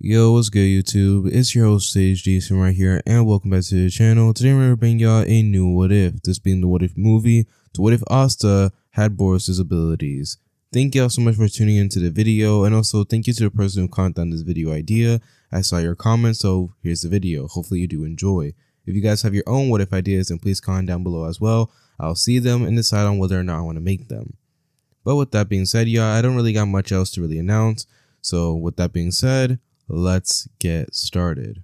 Yo, what's good YouTube? It's your host Sage Jason right here, and welcome back to the channel. Today we're bringing y'all a new what if, this being the what if movie to what if Asta had Boros' abilities. Thank y'all so much for tuning into the video, and also thank you to the person who commented on this video idea. I saw your comments, so here's the video. Hopefully you do enjoy. If you guys have your own what if ideas, then please comment down below as well. I'll see them and decide on whether or not I want to make them. But with that being said, y'all, I don't really got much else to really announce. So with that being said, let's get started.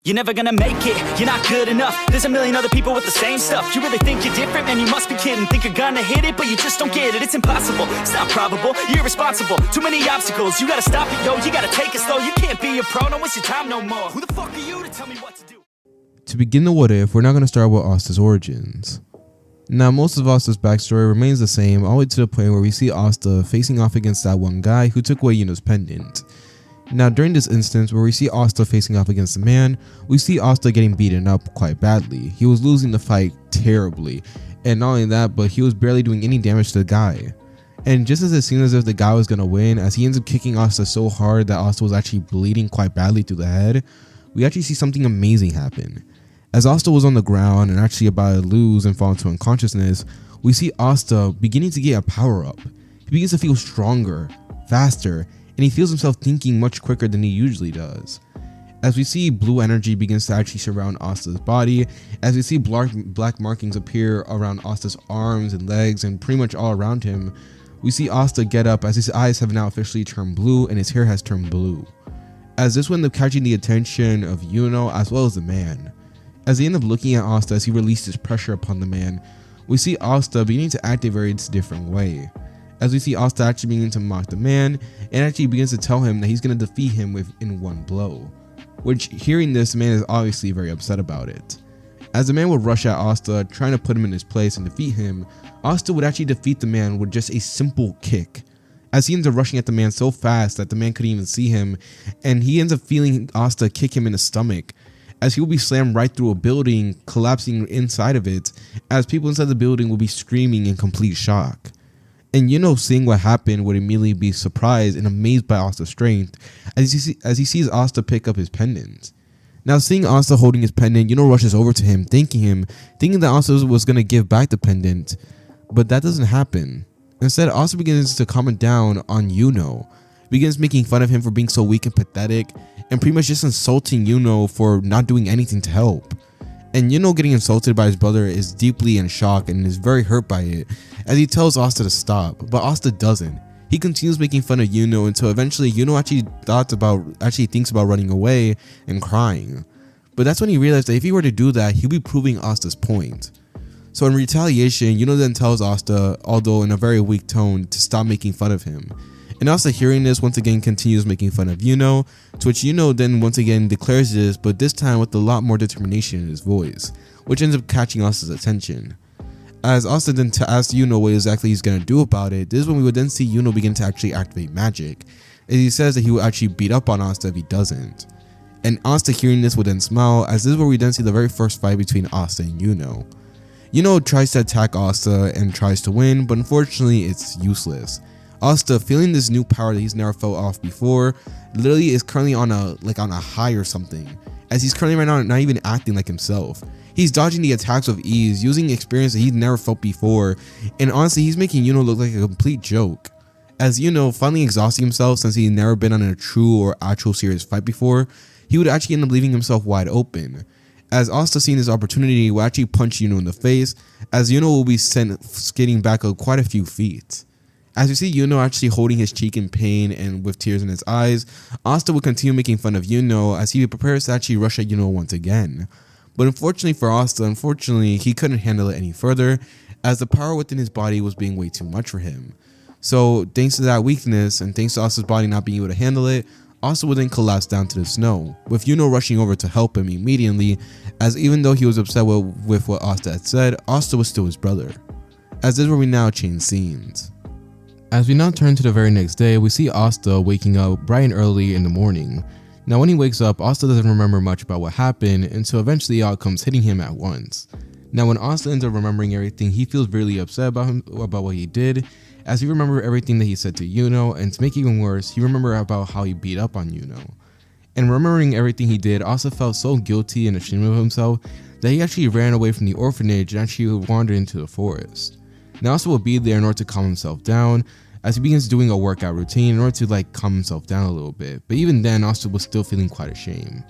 You're never gonna make it, you're not good enough. There's a million other people with the same stuff. You really think you're different? Man, you must be kidding. Think you're gonna hit it, but you just don't get it. It's impossible, it's not probable, you're irresponsible. Too many obstacles, you gotta stop it, yo. You gotta take it slow, you can't be a pro. Don't waste your time no more. Who the fuck are you to tell me what to do? To begin the what if, we're not gonna start with Asta's origins. Now, most of Asta's backstory remains the same, all the way to the point where we see Asta facing off against that one guy who took away Yuno's pendant. Now, during this instance where we see Asta facing off against the man, we see Asta getting beaten up quite badly. He was losing the fight terribly, and not only that, but he was barely doing any damage to the guy. And just as it seemed as if the guy was gonna win, as he ends up kicking Asta so hard that Asta was actually bleeding quite badly through the head, we actually see something amazing happen. As Asta was on the ground and actually about to lose and fall into unconsciousness, we see Asta beginning to get a power-up. He begins to feel stronger, faster, and he feels himself thinking much quicker than he usually does. As we see blue energy begins to actually surround Asta's body, as we see black markings appear around Asta's arms and legs and pretty much all around him, we see Asta get up as his eyes have now officially turned blue and his hair has turned blue. As this would end up catching the attention of Yuno as well as the man. As they end up looking at Asta as he releases pressure upon the man, we see Asta beginning to act a very different way. As we see Asta actually beginning to mock the man and actually begins to tell him that he's going to defeat him in one blow. Which, hearing this, the man is obviously very upset about it. As the man would rush at Asta, trying to put him in his place and defeat him, Asta would actually defeat the man with just a simple kick. As he ends up rushing at the man so fast that the man couldn't even see him, and he ends up feeling Asta kick him in the stomach, as he will be slammed right through a building, collapsing inside of it, as people inside the building will be screaming in complete shock. And Yuno, seeing what happened, would immediately be surprised and amazed by Asta's strength as he sees Asta pick up his pendant. Now, seeing Asta holding his pendant, Yuno rushes over to him, thinking that Asta was going to give back the pendant, but that doesn't happen. Instead, Asta begins to comment down on Yuno, begins making fun of him for being so weak and pathetic, and pretty much just insulting Yuno for not doing anything to help. And Yuno getting insulted by his brother is deeply in shock and is very hurt by it, as he tells Asta to stop, but Asta doesn't. He continues making fun of Yuno until eventually Yuno actually thinks about running away and crying. But that's when he realized that if he were to do that, he'll be proving Asta's point. So in retaliation, Yuno then tells Asta, although in a very weak tone, to stop making fun of him. And Asta, hearing this, once again continues making fun of Yuno, to which Yuno then once again declares this, but this time with a lot more determination in his voice, which ends up catching Asta's attention. As Asta then asks Yuno what exactly he's going to do about it, this is when we would then see Yuno begin to actually activate magic, as he says that he will actually beat up on Asta if he doesn't. And Asta, hearing this, would then smile, as this is where we then see the very first fight between Asta and Yuno. Yuno tries to attack Asta and tries to win, but unfortunately it's useless. Asta, feeling this new power that he's never felt off before, literally is currently on a high or something, as he's currently right now not even acting like himself. He's dodging the attacks with ease, using experience that he's never felt before, and honestly he's making Yuno look like a complete joke. As Yuno, finally exhausting himself since he'd never been on a true or actual serious fight before, he would actually end up leaving himself wide open. As Asta, seeing this opportunity, will actually punch Yuno in the face, as Yuno will be sent skating back quite a few feet. As we see Yuno actually holding his cheek in pain and with tears in his eyes, Asta will continue making fun of Yuno as he prepares to actually rush at Yuno once again. But unfortunately for Asta, he couldn't handle it any further, as the power within his body was being way too much for him. So thanks to that weakness and thanks to Asta's body not being able to handle it, Asta would then collapse down to the snow, with Yuno rushing over to help him immediately, as even though he was upset with what Asta had said, Asta was still his brother. As this is where we now change scenes. As we now turn to the very next day, we see Asta waking up bright and early in the morning. Now when he wakes up, Asta doesn't remember much about what happened until eventually it all comes hitting him at once. Now when Asta ends up remembering everything, he feels really upset about what he did, as he remembers everything that he said to Yuno, and to make it even worse, he remembers about how he beat up on Yuno. And remembering everything he did, Asta felt so guilty and ashamed of himself that he actually ran away from the orphanage and actually wandered into the forest. Now Asta will be there in order to calm himself down as he begins doing a workout routine in order to calm himself down a little bit, but even then Asta was still feeling quite ashamed.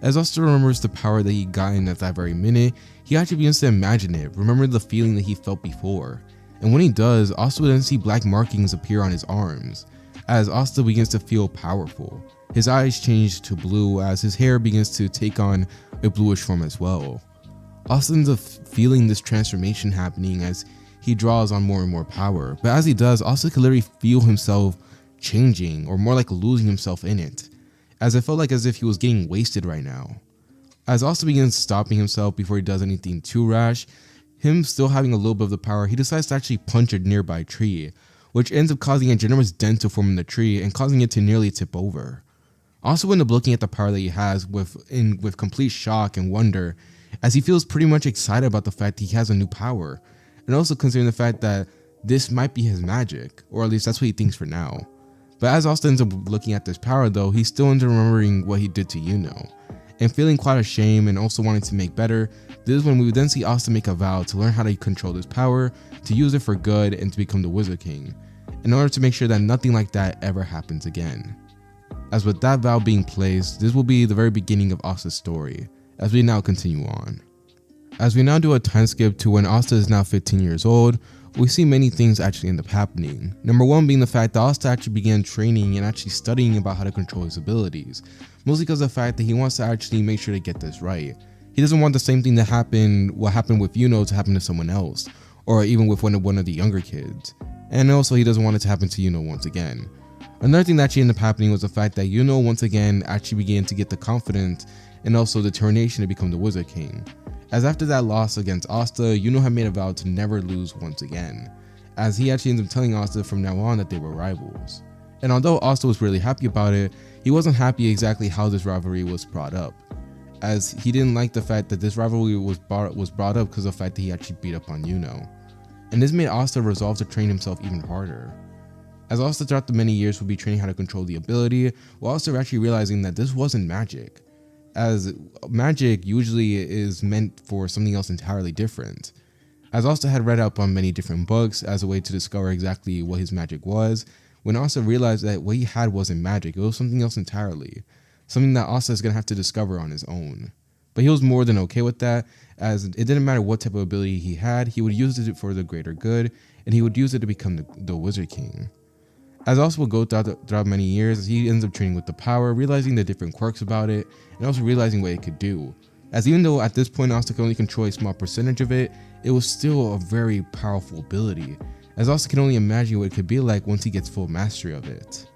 As Asta remembers the power that he gotten at that very minute, he actually begins to imagine it, remember the feeling that he felt before. And when he does, Asta will then see black markings appear on his arms, as Asta begins to feel powerful. His eyes change to blue as his hair begins to take on a bluish form as well. Asta ends up feeling this transformation happening as he draws on more and more power, but as he does, Asta can literally feel himself changing, or more like losing himself in it, as it felt like as if he was getting wasted right now. As Asta begins stopping himself before he does anything too rash, him still having a little bit of the power, he decides to actually punch a nearby tree, which ends up causing a generous dent to form in the tree and causing it to nearly tip over. Asta will end up looking at the power that he has with complete shock and wonder, as he feels pretty much excited about the fact that he has a new power, and also considering the fact that this might be his magic, or at least that's what he thinks for now. But as Asta ends up looking at this power though, he still ends up remembering what he did to Yuno, and feeling quite ashamed and also wanting to make better. This is when we would then see Asta make a vow to learn how to control this power, to use it for good, and to become the Wizard King, in order to make sure that nothing like that ever happens again. As with that vow being placed, this will be the very beginning of Asta's story, as we now continue on. As we now do a time skip to when Asta is now 15 years old, we see many things actually end up happening. Number one being the fact that Asta actually began training and actually studying about how to control his abilities, mostly because of the fact that he wants to actually make sure to get this right. He doesn't want the same thing what happened with Yuno to happen to someone else, or even with one of the younger kids. And also he doesn't want it to happen to Yuno once again. Another thing that actually ended up happening was the fact that Yuno once again actually began to get the confidence and also determination to become the Wizard King. As after that loss against Asta, Yuno had made a vow to never lose once again, as he actually ends up telling Asta from now on that they were rivals. And although Asta was really happy about it, he wasn't happy exactly how this rivalry was brought up, as he didn't like the fact that this rivalry was brought up because of the fact that he actually beat up on Yuno. And this made Asta resolve to train himself even harder, as Asta throughout the many years would be training how to control the ability, while also actually realizing that this wasn't magic, as magic usually is meant for something else entirely different. As Asta had read up on many different books as a way to discover exactly what his magic was, when Asta realized that what he had wasn't magic, it was something else entirely, something that Asta is going to have to discover on his own. But he was more than okay with that, as it didn't matter what type of ability he had, he would use it for the greater good, and he would use it to become the Wizard King. As Asta will go throughout many years, as he ends up training with the power, realizing the different quirks about it, and also realizing what it could do. As even though at this point Asta could only control a small percentage of it, it was still a very powerful ability, as Asta can only imagine what it could be like once he gets full mastery of it.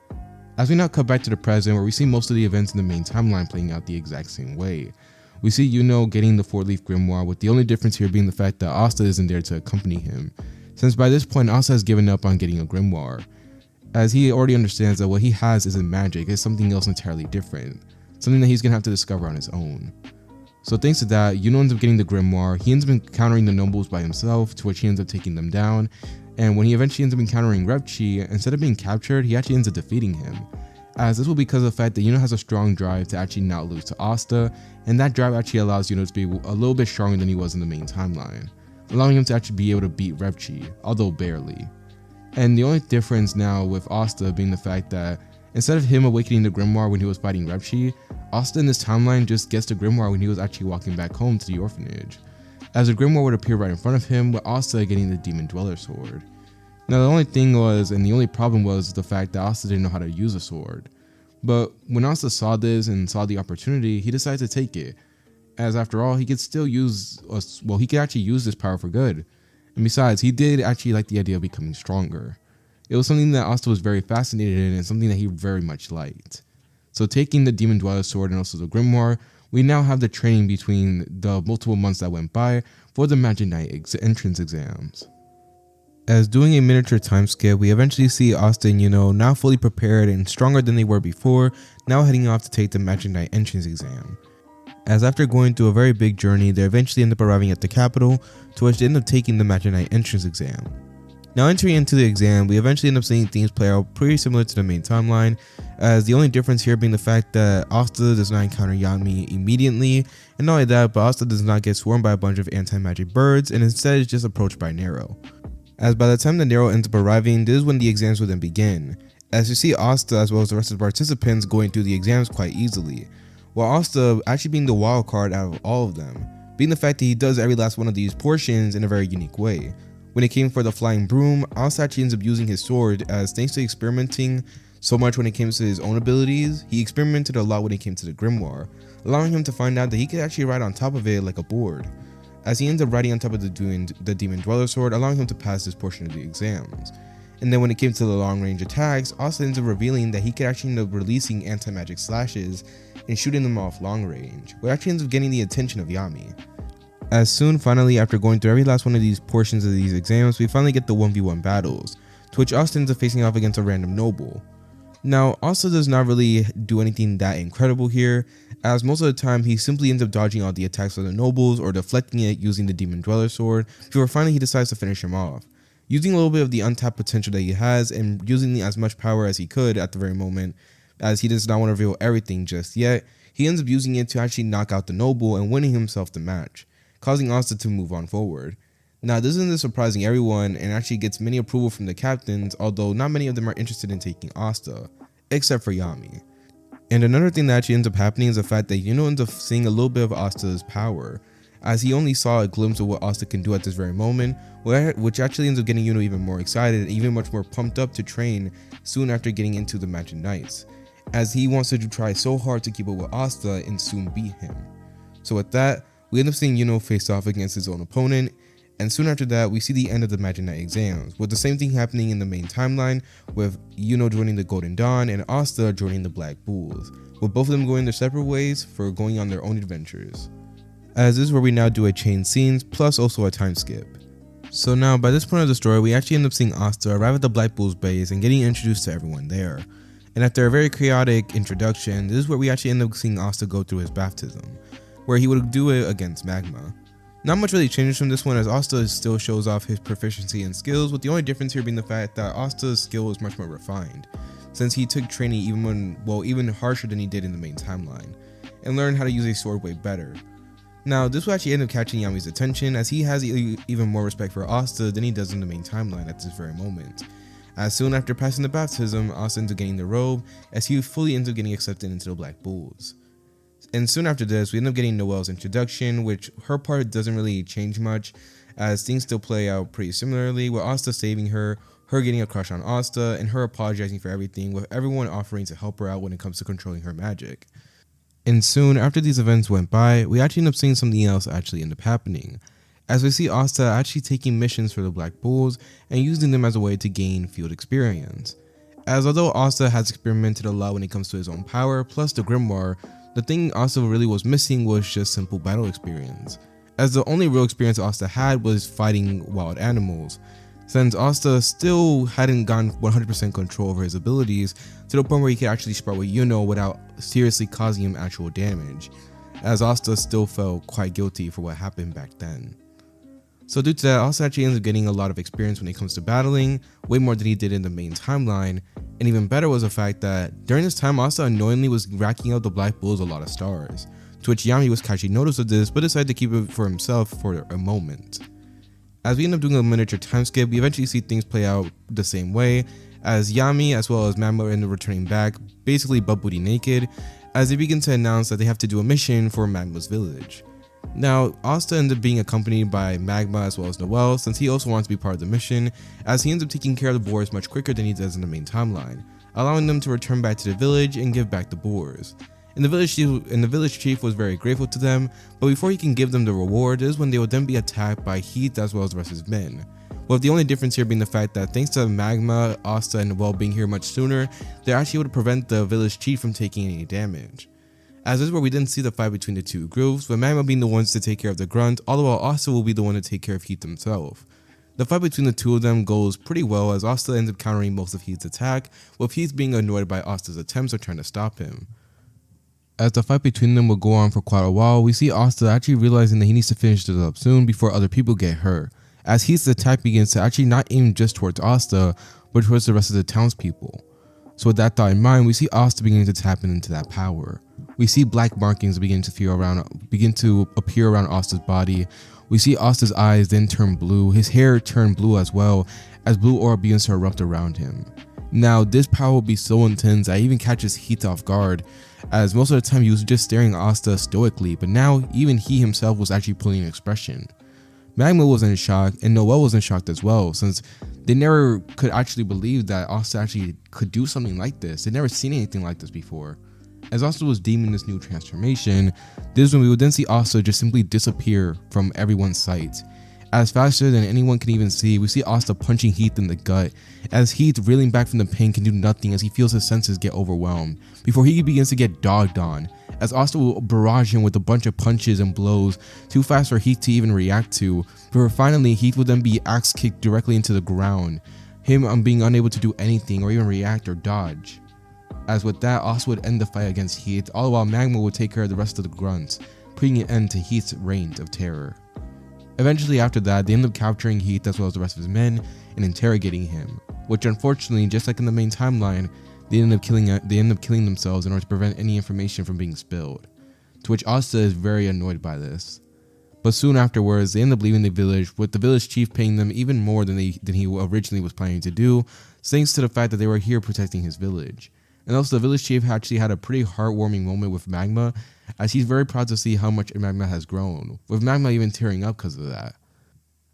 As we now cut back to the present, where we see most of the events in the main timeline playing out the exact same way. We see Yuno getting the 4-leaf grimoire, with the only difference here being the fact that Asta isn't there to accompany him, since by this point Asta has given up on getting a grimoire, as he already understands that what he has isn't magic, it's something else entirely different, something that he's going to have to discover on his own. So thanks to that, Yuno ends up getting the grimoire, he ends up encountering the nobles by himself, to which he ends up taking them down, and when he eventually ends up encountering Repchi, instead of being captured, he actually ends up defeating him, as this will be because of the fact that Yuno has a strong drive to actually not lose to Asta, and that drive actually allows Yuno to be a little bit stronger than he was in the main timeline, allowing him to actually be able to beat Repchi, although barely. And the only difference now with Asta being the fact that instead of him awakening the grimoire when he was fighting Repchi, Asta in this timeline just gets the grimoire when he was actually walking back home to the orphanage, as the grimoire would appear right in front of him, with Asta getting the Demon Dweller sword. Now the only thing was, and the only problem was, the fact that Asta didn't know how to use a sword. But when Asta saw this and saw the opportunity, he decided to take it, as after all, he could still he could actually use this power for good. And besides, he did actually like the idea of becoming stronger. It was something that Asta was very fascinated in and something that he very much liked. So taking the Demon Dweller sword and also the grimoire, we now have the training between the multiple months that went by for the Magic Knight entrance exams. As doing a miniature time skip, we eventually see Asta and Yuno now fully prepared and stronger than they were before, now heading off to take the Magic Knight entrance exam. As after going through a very big journey, they eventually end up arriving at the capital, to which they end up taking the Magic Knight entrance exam. Now entering into the exam, we eventually end up seeing things play out pretty similar to the main timeline, as the only difference here being the fact that Asta does not encounter Yami immediately, and not only that, but Asta does not get swarmed by a bunch of anti-magic birds, and instead is just approached by Nero. As by the time that Nero ends up arriving, this is when the exams will then begin, as you see Asta as well as the rest of the participants going through the exams quite easily, while Asta actually being the wild card out of all of them, being the fact that he does every last one of these portions in a very unique way. When it came for the flying broom, Asta actually ends up using his sword, as thanks to experimenting so much when it came to his own abilities, he experimented a lot when it came to the grimoire, allowing him to find out that he could actually ride on top of it like a board, as he ends up riding on top of the demon dweller sword, allowing him to pass this portion of the exams. And then when it came to the long range attacks, Asta ends up revealing that he could actually end up releasing anti-magic slashes and shooting them off long range, which actually ends up getting the attention of Yami. As soon, finally, after going through every last one of these portions of these exams, we finally get the 1v1 battles, to which Asta ends up facing off against a random noble. Now, Asta does not really do anything that incredible here, as most of the time he simply ends up dodging all the attacks of the nobles or deflecting it using the demon dweller sword, before finally he decides to finish him off. Using a little bit of the untapped potential that he has and using as much power as he could at the very moment, as he does not want to reveal everything just yet, he ends up using it to actually knock out the noble and winning himself the match, causing Asta to move on forward. Now, this isn't surprising everyone and actually gets many approval from the captains, although not many of them are interested in taking Asta, except for Yami. And another thing that actually ends up happening is the fact that Yuno ends up seeing a little bit of Asta's power, as he only saw a glimpse of what Asta can do at this very moment, which actually ends up getting Yuno even more excited and even much more pumped up to train soon after getting into the Magic Knights, as he wants to try so hard to keep up with Asta and soon beat him. So with that, we end up seeing Yuno face off against his own opponent, and soon after that, we see the end of the Magic Knight exams, with the same thing happening in the main timeline, with Yuno joining the Golden Dawn and Asta joining the Black Bulls, with both of them going their separate ways for going on their own adventures. As this is where we now do a chain scenes, plus also a time skip. So now, by this point of the story, we actually end up seeing Asta arrive at the Black Bulls base and getting introduced to everyone there. And after a very chaotic introduction, this is where we actually end up seeing Asta go through his baptism, where he would do it against Magma. Not much really changes from this one, as Asta still shows off his proficiency and skills, with the only difference here being the fact that Asta's skill is much more refined, since he took training even harsher than he did in the main timeline, and learned how to use a sword way better. Now, this will actually end up catching Yami's attention, as he has even more respect for Asta than he does in the main timeline at this very moment. As soon after passing the baptism, Asta ends up getting the robe, as he fully ends up getting accepted into the Black Bulls. And soon after this, we end up getting Noelle's introduction, which her part doesn't really change much, as things still play out pretty similarly, with Asta saving her getting a crush on Asta, and her apologizing for everything, with everyone offering to help her out when it comes to controlling her magic. And soon after these events went by, we actually end up seeing something else actually end up happening, as we see Asta actually taking missions for the Black Bulls and using them as a way to gain field experience. As although Asta has experimented a lot when it comes to his own power, plus the grimoire, the thing Asta really was missing was just simple battle experience, as the only real experience Asta had was fighting wild animals, since Asta still hadn't gotten 100% control over his abilities to the point where he could actually spar with Yuno without seriously causing him actual damage, as Asta still felt quite guilty for what happened back then. So due to that, Asta actually ends up getting a lot of experience when it comes to battling, way more than he did in the main timeline, and even better was the fact that during this time, Asta unknowingly was racking up the Black Bulls a lot of stars, to which Yami was catching notice of this, but decided to keep it for himself for a moment. As we end up doing a miniature time skip, we eventually see things play out the same way, as Yami as well as Magma end up returning back, basically butt booty naked, as they begin to announce that they have to do a mission for Magma's village. Now, Asta ends up being accompanied by Magma as well as Noelle, since he also wants to be part of the mission, as he ends up taking care of the boars much quicker than he does in the main timeline, allowing them to return back to the village and give back the boars. And the village chief was very grateful to them, but before he can give them the reward is when they would then be attacked by Heath as well as the rest of his men. With the only difference here being the fact that thanks to Magma, Asta, and Noelle being here much sooner, they're actually able to prevent the village chief from taking any damage. As this is where we didn't see the fight between the two groups, with Magma being the ones to take care of the grunt, all the while Asta will be the one to take care of Heath himself. The fight between the two of them goes pretty well, as Asta ends up countering most of Heath's attack, with Heath being annoyed by Asta's attempts of trying to stop him. As the fight between them will go on for quite a while, we see Asta actually realizing that he needs to finish this up soon before other people get hurt, as Heat's attack begins to actually not aim just towards Asta, but towards the rest of the townspeople. So with that thought in mind, we see Asta beginning to tap into that power. We see black markings begin to appear around Asta's body. We see Asta's eyes then turn blue, his hair turn blue as well, as blue aura begins to erupt around him. Now, this power will be so intense that it even catches Heat off guard, as most of the time he was just staring at Asta stoically, but now even he himself was actually pulling an expression. Magma was in shock, and Noelle was in shock as well, since they never could actually believe that Asta actually could do something like this. They'd never seen anything like this before. As Asta was deeming this new transformation, this is when we would then see Asta just simply disappear from everyone's sight. As faster than anyone can even see, we see Asta punching Heath in the gut, as Heath, reeling back from the pain, can do nothing as he feels his senses get overwhelmed, before he begins to get dogged on, as Asta will barrage him with a bunch of punches and blows, too fast for Heath to even react to, before finally Heath will then be axe kicked directly into the ground, him being unable to do anything or even react or dodge. As with that, Asta would end the fight against Heath, all the while Magma would take care of the rest of the grunts, putting an end to Heath's reign of terror. Eventually after that, they end up capturing Heath as well as the rest of his men and interrogating him, which unfortunately, just like in the main timeline, they end up killing themselves in order to prevent any information from being spilled, to which Asta is very annoyed by this. But soon afterwards, they end up leaving the village, with the village chief paying them even more than he originally was planning to do, thanks to the fact that they were here protecting his village. And also, the village chief actually had a pretty heartwarming moment with Magma, as he's very proud to see how much Magma has grown, with Magma even tearing up because of that.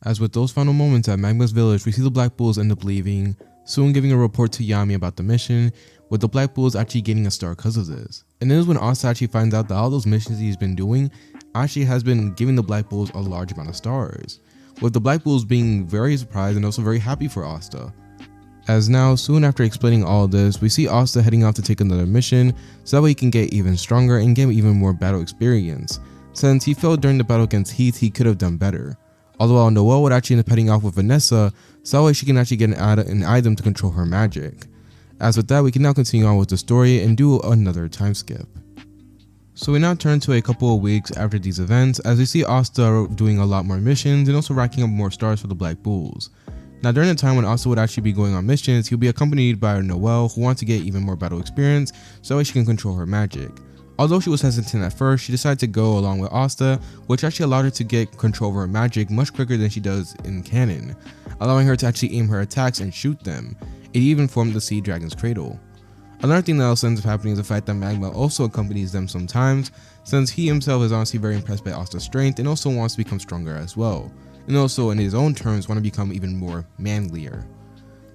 As with those final moments at Magma's village, we see the Black Bulls end up leaving, soon giving a report to Yami about the mission, with the Black Bulls actually getting a star because of this. And this is when Asta actually finds out that all those missions he's been doing actually has been giving the Black Bulls a large amount of stars, with the Black Bulls being very surprised and also very happy for Asta. As now, soon after explaining all this, we see Asta heading off to take another mission, so that way he can get even stronger and get even more battle experience, since he felt during the battle against Heath he could have done better. Although Noelle would actually end up heading off with Vanessa, so that way she can actually get an item to control her magic. As with that, we can now continue on with the story and do another time skip. So we now turn to a couple of weeks after these events, as we see Asta doing a lot more missions and also racking up more stars for the Black Bulls. Now, during the time when Asta would actually be going on missions, he'll be accompanied by Noelle, who wants to get even more battle experience so that she can control her magic. Although she was hesitant at first, she decided to go along with Asta, which actually allowed her to get control of her magic much quicker than she does in canon, allowing her to actually aim her attacks and shoot them. It even formed the Sea Dragon's Cradle. Another thing that also ends up happening is the fact that Magma also accompanies them sometimes, since he himself is honestly very impressed by Asta's strength and also wants to become stronger as well, and also in his own terms want to become even more manlier.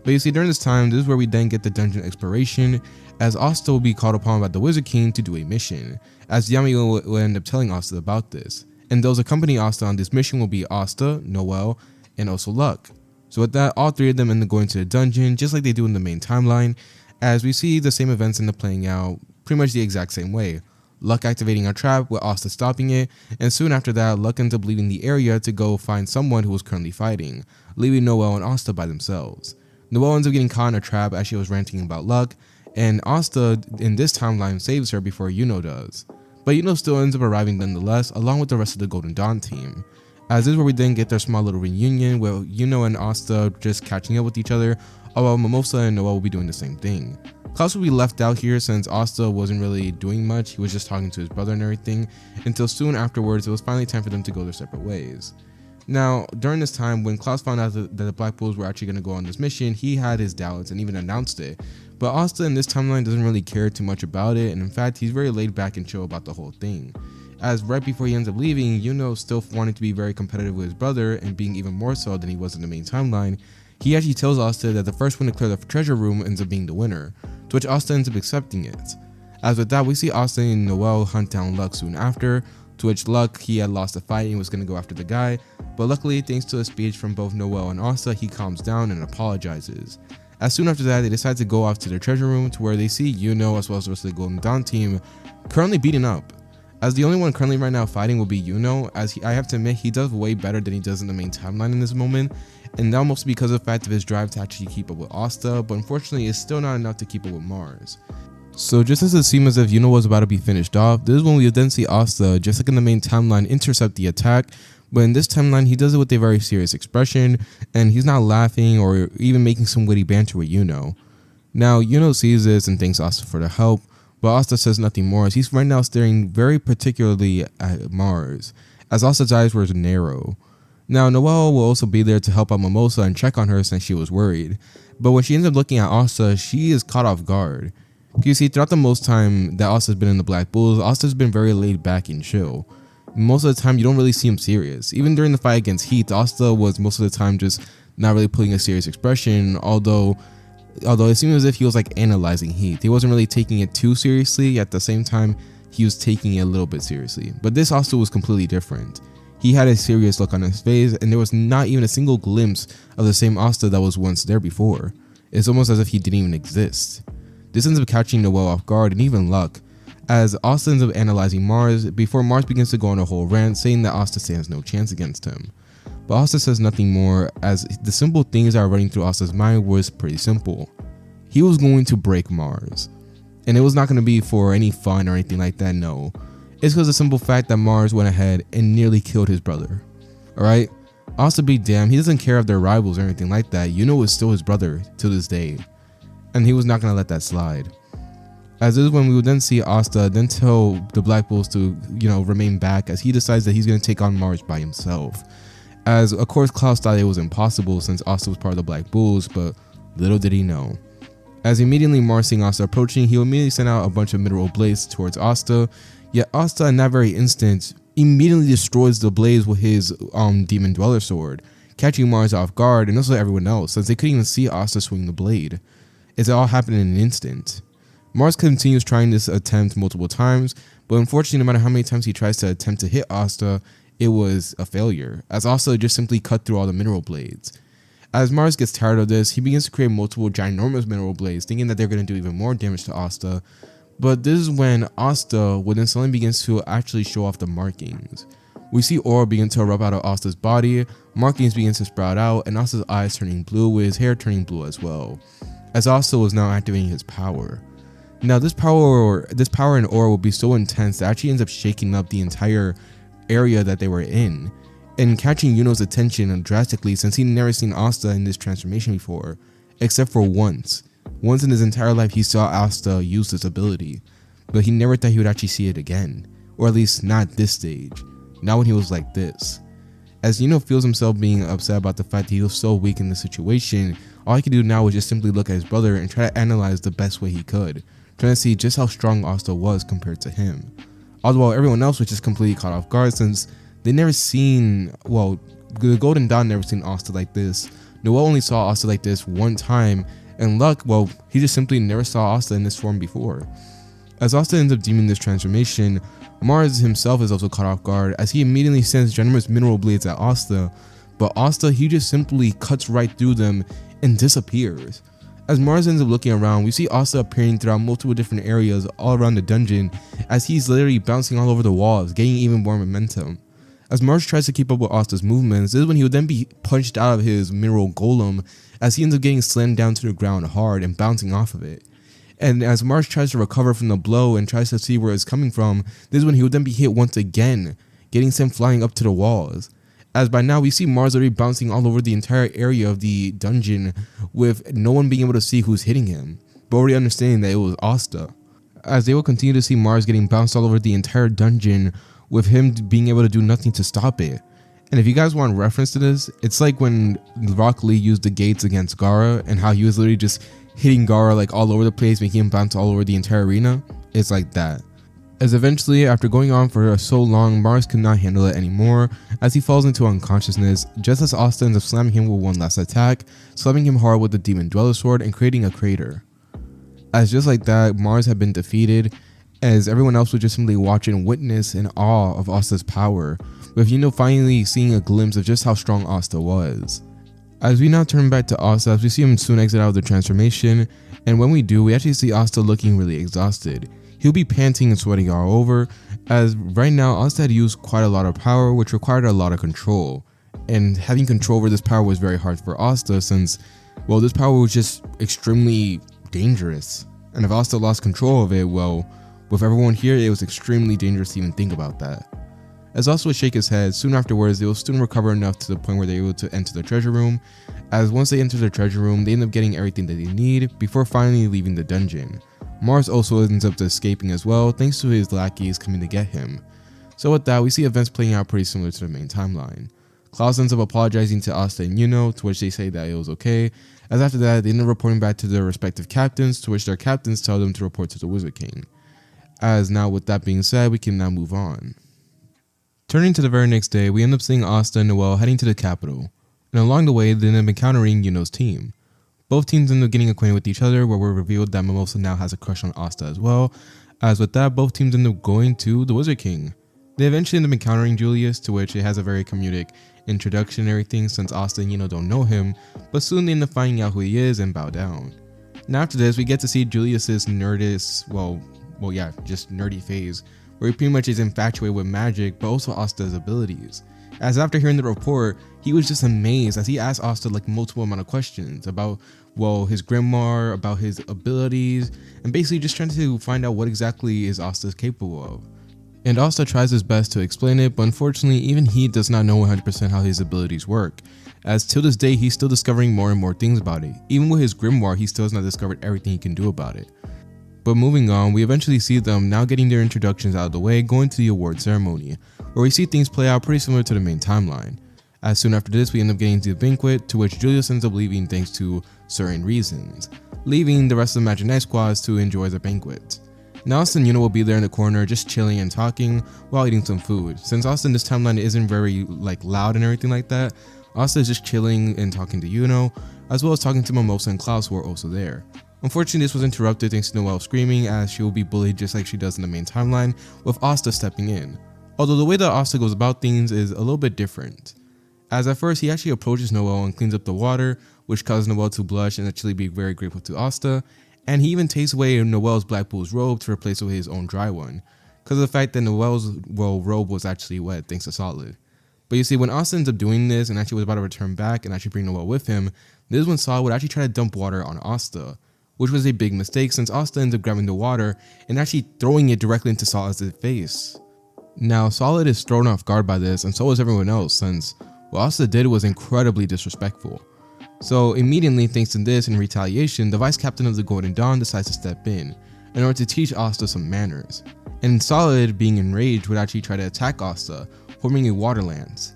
But you see, during this time, this is where we then get the dungeon exploration, as Asta will be called upon by the Wizard King to do a mission, as Yami will end up telling Asta about this. And those accompanying Asta on this mission will be Asta, Noelle, and also Luck. So with that, all three of them end up going to the dungeon, just like they do in the main timeline, as we see the same events end up playing out pretty much the exact same way. Luck activating a trap with Asta stopping it, and soon after that, Luck ends up leaving the area to go find someone who was currently fighting, leaving Noelle and Asta by themselves. Noelle ends up getting caught in a trap as she was ranting about Luck, and Asta in this timeline saves her before Yuno does. But Yuno still ends up arriving nonetheless, along with the rest of the Golden Dawn team. As this is where we then get their small little reunion, where Yuno and Asta just catching up with each other, while Mimosa and Noelle will be doing the same thing. Klaus will be left out here since Asta wasn't really doing much, he was just talking to his brother and everything, until soon afterwards it was finally time for them to go their separate ways. Now, during this time, when Klaus found out that the Black Bulls were actually going to go on this mission, he had his doubts and even announced it. But Asta in this timeline doesn't really care too much about it, and in fact, he's very laid back and chill about the whole thing. As right before he ends up leaving, Yuno still wanting to be very competitive with his brother and being even more so than he was in the main timeline, he actually tells Asta that the first one to clear the treasure room ends up being the winner, to which Asta ends up accepting it. As with that, we see Asta and Noelle hunt down Luck soon after, to which Luck, he had lost a fight and was going to go after the guy, but luckily, thanks to a speech from both Noelle and Asta, he calms down and apologizes. As soon after that, they decide to go off to their treasure room, to where they see Yuno as well as the rest of the Golden Dawn team currently beaten up. As the only one currently right now fighting will be Yuno, as I have to admit, he does way better than he does in the main timeline in this moment, and that mostly because of the fact of his drive to actually keep up with Asta, but unfortunately it's still not enough to keep up with Mars. So just as it seemed as if Yuno was about to be finished off, this is when we then see Asta, just like in the main timeline, intercept the attack, But in this timeline, he does it with a very serious expression, and he's not laughing or even making some witty banter with Yuno. Now, Yuno sees this and thanks Asta for the help, but Asta says nothing more as he's right now staring very particularly at Mars, as Asta's eyes were narrow. Now, Noelle will also be there to help out Mimosa and check on her since she was worried, but when she ends up looking at Asta, she is caught off guard. You see, throughout the most time that Asta's been in the Black Bulls, Asta's been very laid back and chill. Most of the time, you don't really see him serious. Even during the fight against Heath, Asta was most of the time just not really putting a serious expression, although it seemed as if he was like analyzing Heath. He wasn't really taking it too seriously. At the same time, he was taking it a little bit seriously. But this Asta was completely different. He had a serious look on his face, and there was not even a single glimpse of the same Asta that was once there before. It's almost as if he didn't even exist. This ends up catching Noelle off guard and even Luck, as Asta ends up analyzing Mars before Mars begins to go on a whole rant saying that Asta stands no chance against him. But Asta says nothing more, as the simple things that are running through Asta's mind was pretty simple. He was going to break Mars. And it was not going to be for any fun or anything like that, no. It's because of the simple fact that Mars went ahead and nearly killed his brother. Alright? Asta be damned, he doesn't care if they're rivals or anything like that. Yuno is still his brother to this day. And he was not going to let that slide. As this is when we would then see Asta then tell the Black Bulls to, remain back, as he decides that he's going to take on Mars by himself. As of course Klaus thought it was impossible since Asta was part of the Black Bulls, but little did he know. As immediately Mars seeing Asta approaching, he will immediately send out a bunch of mineral blades towards Asta, yet Asta in that very instant immediately destroys the blades with his Demon Dweller sword, catching Mars off guard and also everyone else, since they couldn't even see Asta swing the blade. It all happened in an instant. Mars continues trying this attempt multiple times, but unfortunately no matter how many times he tries to attempt to hit Asta, it was a failure, as Asta just simply cut through all the mineral blades. As Mars gets tired of this, he begins to create multiple ginormous mineral blades, thinking that they're going to do even more damage to Asta, but this is when Asta would then suddenly begins to actually show off the markings. We see aura begin to erupt out of Asta's body, markings begin to sprout out, and Asta's eyes turning blue with his hair turning blue as well, as Asta was now activating his power. Now this power and aura will be so intense that actually ends up shaking up the entire area that they were in, and catching Yuno's attention drastically since he'd never seen Asta in this transformation before, except for once. Once in his entire life he saw Asta use this ability, but he never thought he would actually see it again, or at least not at this stage, not when he was like this. As Yuno feels himself being upset about the fact that he was so weak in the situation, all he could do now was just simply look at his brother and try to analyze the best way he could, trying to see just how strong Asta was compared to him. Although everyone else was just completely caught off guard since they never seen, the Golden Dawn never seen Asta like this. Noelle only saw Asta like this one time, and Luck, he just simply never saw Asta in this form before. As Asta ends up deeming this transformation, Mars himself is also caught off guard as he immediately sends generous mineral blades at Asta, but Asta, he just simply cuts right through them and disappears. As Mars ends up looking around, we see Asta appearing throughout multiple different areas all around the dungeon as he's literally bouncing all over the walls, gaining even more momentum. As Mars tries to keep up with Asta's movements, this is when he would then be punched out of his mineral golem as he ends up getting slammed down to the ground hard and bouncing off of it. And as Mars tries to recover from the blow and tries to see where it's coming from, this is when he would then be hit once again, getting sent flying up to the walls. As by now we see Mars already bouncing all over the entire area of the dungeon with no one being able to see who's hitting him, but already understanding that it was Asta. As they will continue to see Mars getting bounced all over the entire dungeon with him being able to do nothing to stop it. And if you guys want reference to this, it's like when Rock Lee used the gates against Gaara and how he was literally just hitting Gaara like all over the place, making him bounce all over the entire arena. It's like that. As eventually, after going on for so long, Mars could not handle it anymore as he falls into unconsciousness, just as Asta ends up slamming him with one last attack, slamming him hard with the Demon Dweller sword and creating a crater. As just like that, Mars had been defeated, as everyone else was just simply watch and witness in awe of Asta's power, with Yuno finally seeing a glimpse of just how strong Asta was. As we now turn back to Asta, as we see him soon exit out of the transformation, and when we do, we actually see Asta looking really exhausted. He'll be panting and sweating all over, as right now Asta had used quite a lot of power, which required a lot of control, and having control over this power was very hard for Asta since, this power was just extremely dangerous, and if Asta lost control of it, with everyone here, it was extremely dangerous to even think about that. As Asta would shake his head, soon afterwards they will soon recover enough to the point where they're able to enter the treasure room. As once they enter the treasure room, they end up getting everything that they need before finally leaving the dungeon. Mars also ends up escaping as well, thanks to his lackeys coming to get him. So with that, we see events playing out pretty similar to the main timeline. Klaus ends up apologizing to Asta and Yuno, to which they say that it was okay, as after that they end up reporting back to their respective captains, to which their captains tell them to report to the Wizard King. As now with that being said, we can now move on. Turning to the very next day, we end up seeing Asta and Noelle heading to the capital, and along the way they end up encountering Yuno's team. Both teams end up getting acquainted with each other, where we're revealed that Mimosa now has a crush on Asta as well, as with that both teams end up going to the Wizard King. They eventually end up encountering Julius, to which it has a very comedic introduction and everything since Asta and Yuno don't know him, but soon they end up finding out who he is and bow down. Now after this, we get to see Julius's just nerdy phase, where he pretty much is infatuated with magic but also Asta's abilities. As after hearing the report, he was just amazed as he asked Asta like multiple amount of questions about his grimoire, about his abilities, and basically just trying to find out what exactly is Asta capable of. And Asta tries his best to explain it, but unfortunately even he does not know 100% how his abilities work, as till this day he's still discovering more and more things about it. Even with his grimoire, he still has not discovered everything he can do about it. But moving on, we eventually see them now getting their introductions out of the way, going to the award ceremony, where we see things play out pretty similar to the main timeline. As soon after this, we end up getting to the banquet, to which Julius ends up leaving thanks to certain reasons, leaving the rest of the Magic Knight squads to enjoy the banquet. Now Asta and Yuno will be there in the corner just chilling and talking while eating some food. Since Asta in this timeline isn't very loud and everything like that, Asta is just chilling and talking to Yuno, as well as talking to Mimosa and Klaus, who are also there. Unfortunately, this was interrupted thanks to Noelle screaming, as she will be bullied just like she does in the main timeline, with Asta stepping in. Although the way that Asta goes about things is a little bit different. As at first, he actually approaches Noelle and cleans up the water, which causes Noelle to blush and actually be very grateful to Asta, and he even takes away Noelle's Black Bull's robe to replace it with his own dry one, because of the fact that Noelle's robe was actually wet thanks to Solid. But you see, when Asta ends up doing this and actually was about to return back and actually bring Noelle with him, this is when Solid would actually try to dump water on Asta, which was a big mistake since Asta ends up grabbing the water and actually throwing it directly into Solid's face. Now Solid is thrown off guard by this, and so is everyone else, since what Asta did was incredibly disrespectful. So immediately, thanks to this, in retaliation, the vice captain of the Golden Dawn decides to step in order to teach Asta some manners. And Solid, being enraged, would actually try to attack Asta, forming a water lance.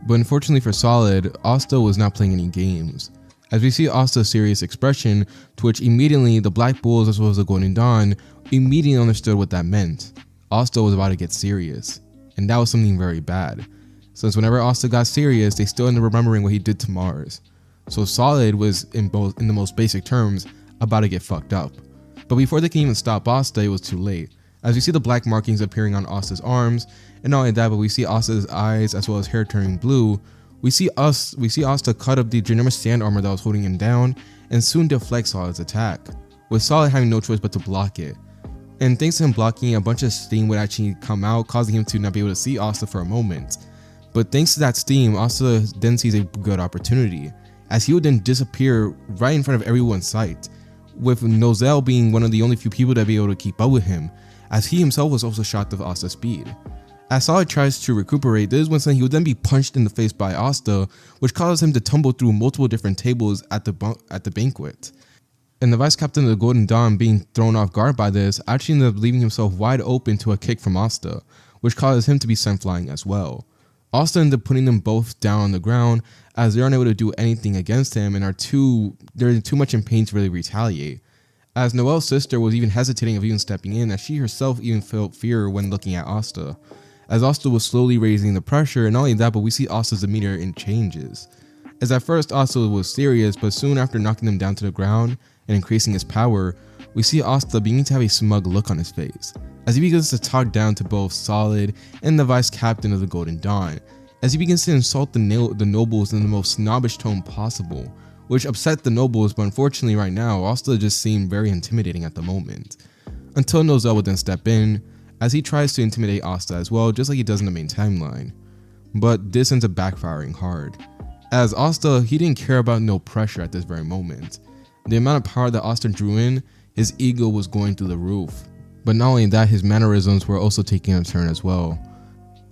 But unfortunately for Solid, Asta was not playing any games, as we see Asta's serious expression, to which immediately the Black Bulls as well as the Golden Dawn immediately understood what that meant. Asta was about to get serious, and that was something very bad, since whenever Asta got serious, they still ended up remembering what he did to Mars. So Solid was, in the most basic terms, about to get fucked up. But before they can even stop Asta, it was too late, as we see the black markings appearing on Asta's arms, and not only that, but we see Asta's eyes as well as hair turning blue. We see Asta cut up the ginormous sand armor that was holding him down, and soon deflect Solid's attack, with Solid having no choice but to block it. And thanks to him blocking, a bunch of steam would actually come out, causing him to not be able to see Asta for a moment. But thanks to that steam, Asta then sees a good opportunity, as he would then disappear right in front of everyone's sight, with Nozel being one of the only few people that would be able to keep up with him, as he himself was also shocked of Asta's speed. As Solid tries to recuperate, this is when he would then be punched in the face by Asta, which causes him to tumble through multiple different tables at the banquet. And the vice captain of the Golden Dawn, being thrown off guard by this, actually ended up leaving himself wide open to a kick from Asta, which causes him to be sent flying as well. Asta ended up putting them both down on the ground, as they aren't able to do anything against him and they're too much in pain to really retaliate. As Noelle's sister was even hesitating of even stepping in, as she herself even felt fear when looking at Asta, as Asta was slowly raising the pressure, and not only that, but we see Asta's demeanor in changes. As at first Asta was serious, but soon after knocking him down to the ground and increasing his power, we see Asta beginning to have a smug look on his face, as he begins to talk down to both Solid and the vice captain of the Golden Dawn, as he begins to insult the nobles in the most snobbish tone possible, which upset the nobles, but unfortunately right now, Asta just seemed very intimidating at the moment. Until Nozel would then step in, as he tries to intimidate Asta as well, just like he does in the main timeline. But this ends up backfiring hard, as Asta, he didn't care about no pressure at this very moment. The amount of power that Asta drew in, his ego was going through the roof. But not only that, his mannerisms were also taking a turn as well,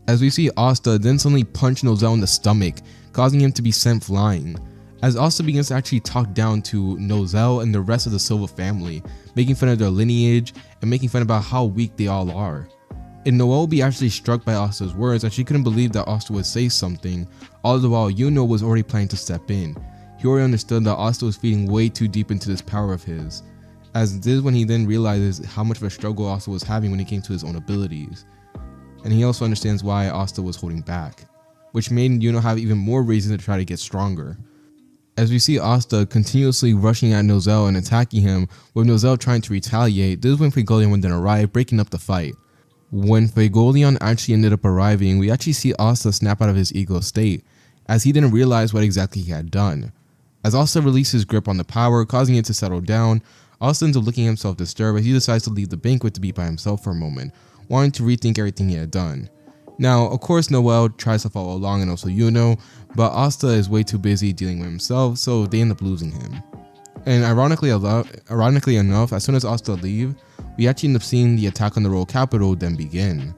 as we see Asta then suddenly punch Nozel in the stomach, causing him to be sent flying. As Asta begins to actually talk down to Nozel and the rest of the Silva family, making fun of their lineage and making fun about how weak they all are. And Noelle will be actually struck by Asta's words as she couldn't believe that Asta would say something, all the while Yuno was already planning to step in. He already understood that Asta was feeding way too deep into this power of his, as this is when he then realizes how much of a struggle Asta was having when it came to his own abilities. And he also understands why Asta was holding back, which made Yuno have even more reason to try to get stronger. As we see Asta continuously rushing at Nozel and attacking him, with Nozel trying to retaliate, this is when Fuegoleon would then arrive, breaking up the fight. When Fuegoleon actually ended up arriving, we actually see Asta snap out of his ego state, as he didn't realize what exactly he had done. As Asta released his grip on the power, causing it to settle down, Asta ends up looking himself disturbed as he decides to leave the banquet to be by himself for a moment, wanting to rethink everything he had done. Now, of course, Noelle tries to follow along and also Yuno, but Asta is way too busy dealing with himself, so they end up losing him. And ironically enough, as soon as Asta leaves, we actually end up seeing the attack on the royal capital then begin,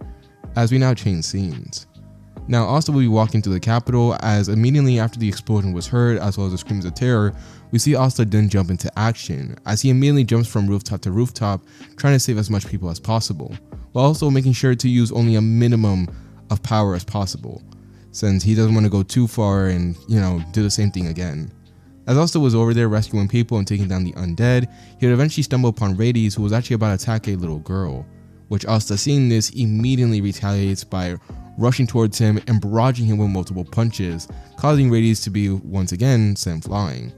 as we now change scenes. Now, Asta will be walking to the capital, as immediately after the explosion was heard, as well as the screams of terror, we see Asta then jump into action, as he immediately jumps from rooftop to rooftop, trying to save as much people as possible, while also making sure to use only a minimum of power as possible, since he doesn't want to go too far and, do the same thing again. As Asta was over there rescuing people and taking down the undead, he would eventually stumble upon Rades, who was actually about to attack a little girl, which Asta, seeing this, immediately retaliates by rushing towards him and barraging him with multiple punches, causing Rades to be once again sent flying.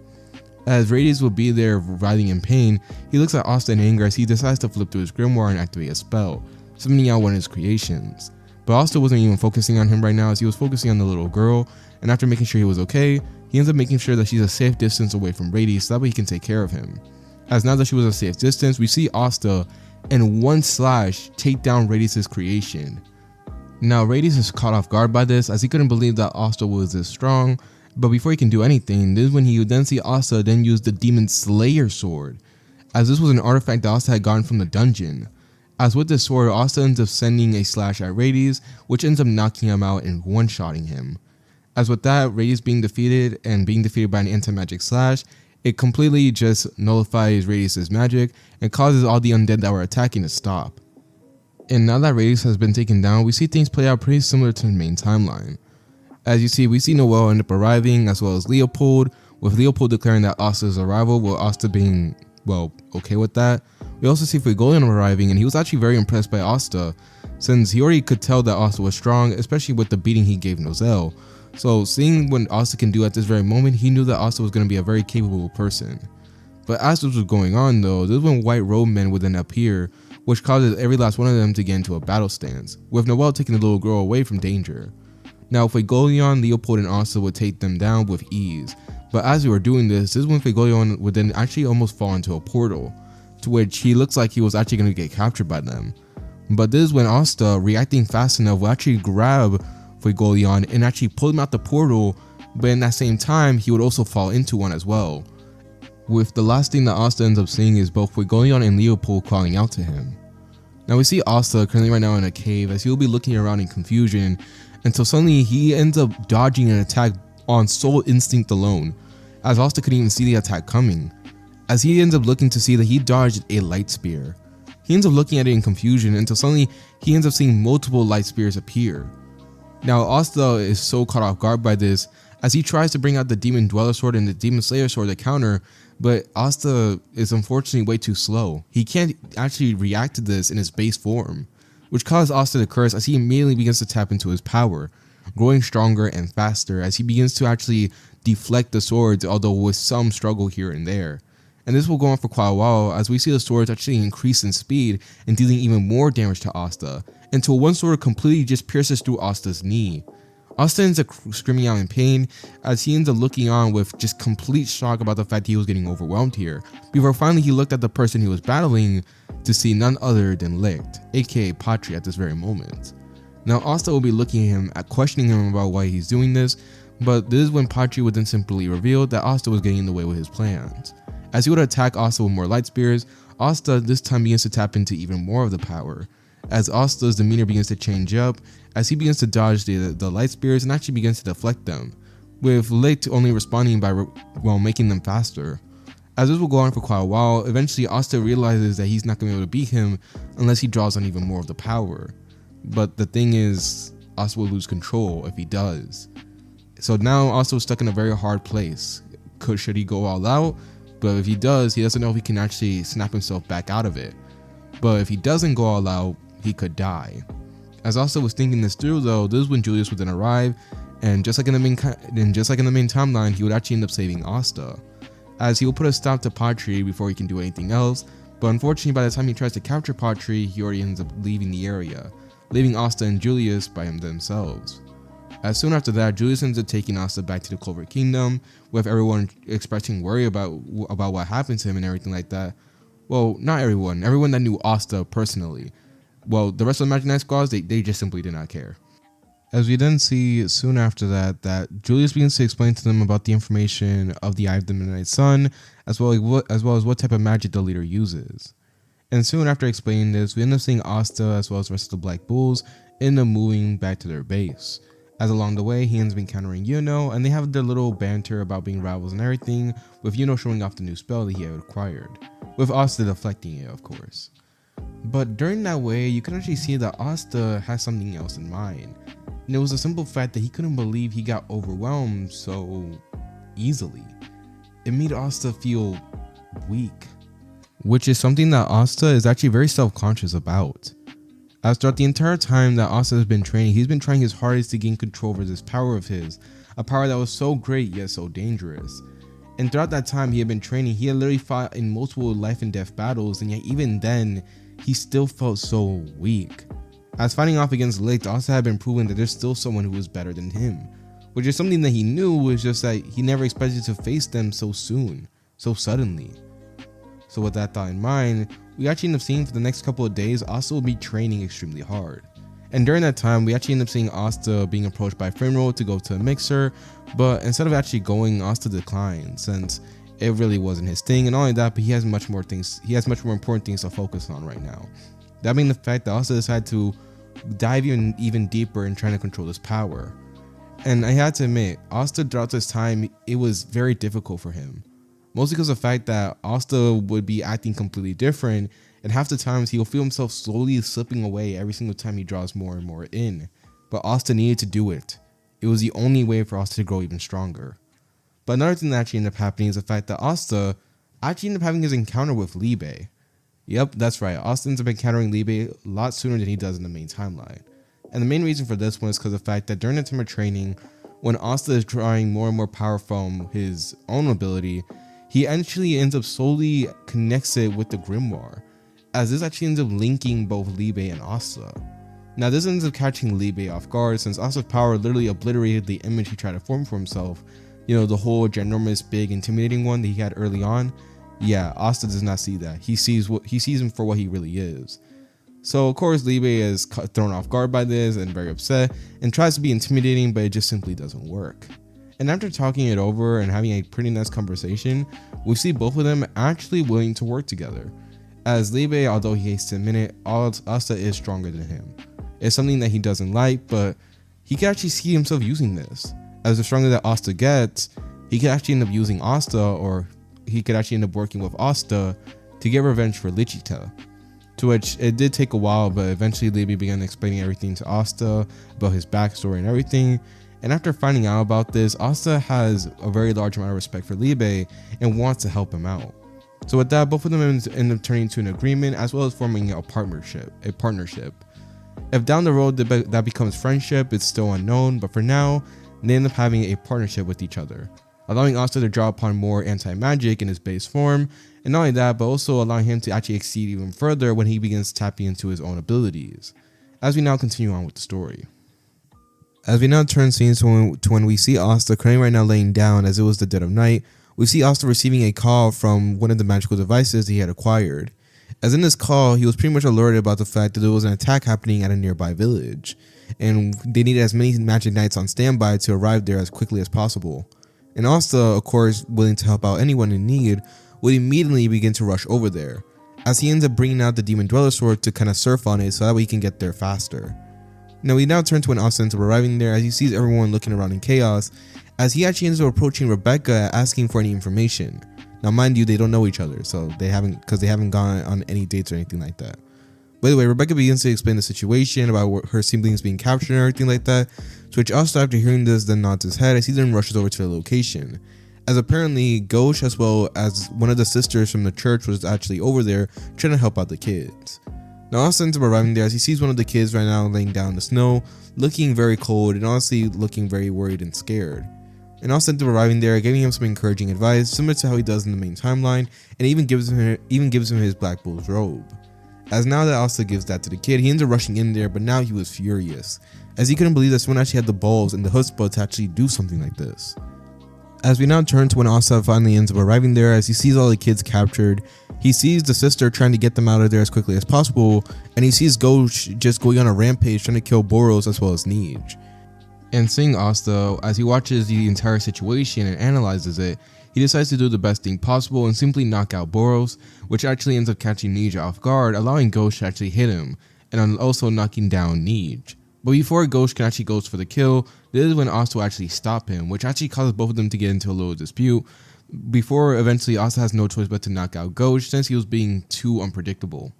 As Rades will be there writhing in pain, he looks at Asta in anger as he decides to flip through his grimoire and activate a spell, summoning out one of his creations. But Asta wasn't even focusing on him right now, as he was focusing on the little girl, and after making sure he was okay, he ends up making sure that she's a safe distance away from Rades so that way he can take care of him. As now that she was a safe distance, we see Asta in one slash take down Rades' creation. Now Rades is caught off guard by this, as he couldn't believe that Asta was this strong, but before he can do anything, this is when he would then see Asta then use the Demon Slayer sword, as this was an artifact that Asta had gotten from the dungeon. As with this sword, Asta ends up sending a slash at Rades, which ends up knocking him out and one-shotting him. As with that, Rades being defeated by an anti-magic slash, it completely just nullifies Rades' magic and causes all the undead that were attacking to stop. And now that Rades has been taken down, we see things play out pretty similar to the main timeline. As you see, we see Noelle end up arriving, as well as Leopold, with Leopold declaring that Asta's arrival, with Asta being, okay with that. We also see Fuegoleon arriving, and he was actually very impressed by Asta, since he already could tell that Asta was strong, especially with the beating he gave Nozel. So seeing what Asta can do at this very moment, he knew that Asta was going to be a very capable person. But as this was going on though, this is when white robe men would then appear, which causes every last one of them to get into a battle stance, with Noelle taking the little girl away from danger. Now Fuegoleon, Leopold, and Asta would take them down with ease, but as they were doing this is when Fuegoleon would then actually almost fall into a portal, to which he looks like he was actually going to get captured by them. But this is when Asta, reacting fast enough, will actually grab Fuegoleon and actually pull him out the portal, but in that same time he would also fall into one as well. With the last thing that Asta ends up seeing is both Fuegoleon and Leopold calling out to him. Now we see Asta currently right now in a cave, as he'll be looking around in confusion until suddenly he ends up dodging an attack on sole instinct alone, as Asta couldn't even see the attack coming, as he ends up looking to see that he dodged a light spear. He ends up looking at it in confusion until suddenly he ends up seeing multiple light spears appear. Now Asta is so caught off guard by this, as he tries to bring out the Demon Dweller sword and the Demon Slayer sword to counter, but Asta is unfortunately way too slow. He can't actually react to this in his base form, which causes Asta to curse as he immediately begins to tap into his power, growing stronger and faster as he begins to actually deflect the swords, although with some struggle here and there. And this will go on for quite a while, as we see the swords actually increase in speed and dealing even more damage to Asta, until one sword completely just pierces through Asta's knee. Asta ends up screaming out in pain, as he ends up looking on with just complete shock about the fact that he was getting overwhelmed here, before finally he looked at the person he was battling to see none other than Licht, aka Patri, at this very moment. Now Asta will be looking at him, questioning him about why he's doing this, but this is when Patri would then simply reveal that Asta was getting in the way with his plans. As he would attack Asta with more light spears, Asta this time begins to tap into even more of the power, as Asta's demeanor begins to change up as he begins to dodge the light spears and actually begins to deflect them, with Licht only responding by making them faster. As this will go on for quite a while, eventually Asta realizes that he's not going to be able to beat him unless he draws on even more of the power. But the thing is, Asta will lose control if he does. So now Asta is stuck in a very hard place. Should he go all out? But if he does, he doesn't know if he can actually snap himself back out of it. But if he doesn't go all out, he could die. As Asta was thinking this through though, this is when Julius would then arrive, and just like in the main timeline, he would actually end up saving Asta, as he will put a stop to Patri before he can do anything else. But unfortunately, by the time he tries to capture Patri, he already ends up leaving the area, leaving Asta and Julius by themselves. As soon after that, Julius ends up taking Asta back to the Clover Kingdom, with everyone expressing worry about what happened to him and everything like that. Well, not everyone that knew Asta personally. Well, the rest of the Magic Knight squads, they just simply did not care. As we then see soon after that Julius begins to explain to them about the information of the Eye of the Midnight Sun, as well as what type of magic the leader uses. And soon after explaining this, we end up seeing Asta as well as the rest of the Black Bulls end up moving back to their base. As along the way, he ends up encountering Yuno, and they have their little banter about being rivals and everything, with Yuno showing off the new spell that he had acquired, with Asta deflecting it, of course. But during that way, you can actually see that Asta has something else in mind. And it was the simple fact that he couldn't believe he got overwhelmed so easily. It made Asta feel weak, which is something that Asta is actually very self-conscious about. As throughout the entire time that Asta has been training, he's been trying his hardest to gain control over this power of his, a power that was so great yet so dangerous. And throughout that time he had been training, he had literally fought in multiple life and death battles, and yet even then, he still felt so weak. As fighting off against Licht, Asta had been proving that there's still someone who was better than him, which is something that he knew, was just that he never expected to face them so soon, so suddenly. So with that thought in mind, we actually end up seeing for the next couple of days, Asta will be training extremely hard. And during that time, we actually end up seeing Asta being approached by Finro to go to a mixer, but instead of actually going, Asta declined, since it really wasn't his thing, and not only that, but he has much more important things to focus on right now. That being the fact that Asta decided to dive even deeper in trying to control this power. And I had to admit, Asta throughout this time, it was very difficult for him. Mostly because of the fact that Asta would be acting completely different, and half the times he'll feel himself slowly slipping away every single time he draws more and more in. But Asta needed to do it. It was the only way for Asta to grow even stronger. But another thing that actually ended up happening is the fact that Asta actually ended up having his encounter with Libe. Yep, that's right, Asta ends up encountering Libe a lot sooner than he does in the main timeline. And the main reason for this one is because of the fact that during the time of training, when Asta is drawing more and more power from his own ability, he actually ends up slowly connects it with the grimoire, as this actually ends up linking both Libe and Asta. Now this ends up catching Libe off guard, since Asta's power literally obliterated the image he tried to form for himself, the whole ginormous, big, intimidating one that he had early on. Yeah, Asta does not see that. He sees him for what he really is. So of course Libe is thrown off guard by this and very upset, and tries to be intimidating, but it just simply doesn't work. And after talking it over and having a pretty nice conversation, we see both of them actually willing to work together. As Libe, although he hates to admit it, Asta is stronger than him. It's something that he doesn't like, but he can actually see himself using this. As the stronger that Asta gets, he could actually end up using Asta, or he could actually end up working with Asta to get revenge for Lichita. To which it did take a while, but eventually Libe began explaining everything to Asta about his backstory and everything. And after finding out about this, Asta has a very large amount of respect for Libe and wants to help him out. So with that, both of them end up turning into an agreement, as well as forming a partnership. If down the road that becomes friendship, it's still unknown, but for now, they end up having a partnership with each other, allowing Asta to draw upon more anti-magic in his base form, and not only that, but also allowing him to actually exceed even further when he begins tapping into his own abilities. As we now continue on with the story. As we now turn scenes to when we see Asta currently right now laying down, as it was the dead of night, we see Asta receiving a call from one of the magical devices that he had acquired. As in this call, he was pretty much alerted about the fact that there was an attack happening at a nearby village, and they needed as many magic knights on standby to arrive there as quickly as possible. And Asta, of course, willing to help out anyone in need, would immediately begin to rush over there, as he ends up bringing out the Demon Dweller sword to kind of surf on it so that way he can get there faster. Now we now turn to when Asta ends up arriving there as he sees everyone looking around in chaos, as he actually ends up approaching Rebecca asking for any information. Now mind you, they don't know each other, so they haven't gone on any dates or anything like that. By the way, Rebecca begins to explain the situation about her siblings being captured and everything like that, to which Asta, after hearing this, then nods his head as he then rushes over to the location, as apparently Ghosh as well as one of the sisters from the church was actually over there trying to help out the kids. Now Asta ends up arriving there as he sees one of the kids right now laying down in the snow, looking very cold and honestly looking very worried and scared. And Asta ends up arriving there, giving him some encouraging advice similar to how he does in the main timeline, and even gives him his Black Bull's robe. As now that Asta gives that to the kid, he ends up rushing in there, but now he was furious, as he couldn't believe that someone actually had the balls and the chutzpah to actually do something like this. As we now turn to when Asta finally ends up arriving there, as he sees all the kids captured, he sees the sister trying to get them out of there as quickly as possible, and he sees Ghosh just going on a rampage trying to kill Boros as well as Nij. And seeing Asta, as he watches the entire situation and analyzes it, he decides to do the best thing possible and simply knock out Boros, which actually ends up catching Nij off guard, allowing Ghosh to actually hit him, and also knocking down Nij. But before Ghosh can actually go for the kill, this is when Asta will actually stop him, which actually causes both of them to get into a little dispute, before eventually Asta has no choice but to knock out Ghosh since he was being too unpredictable.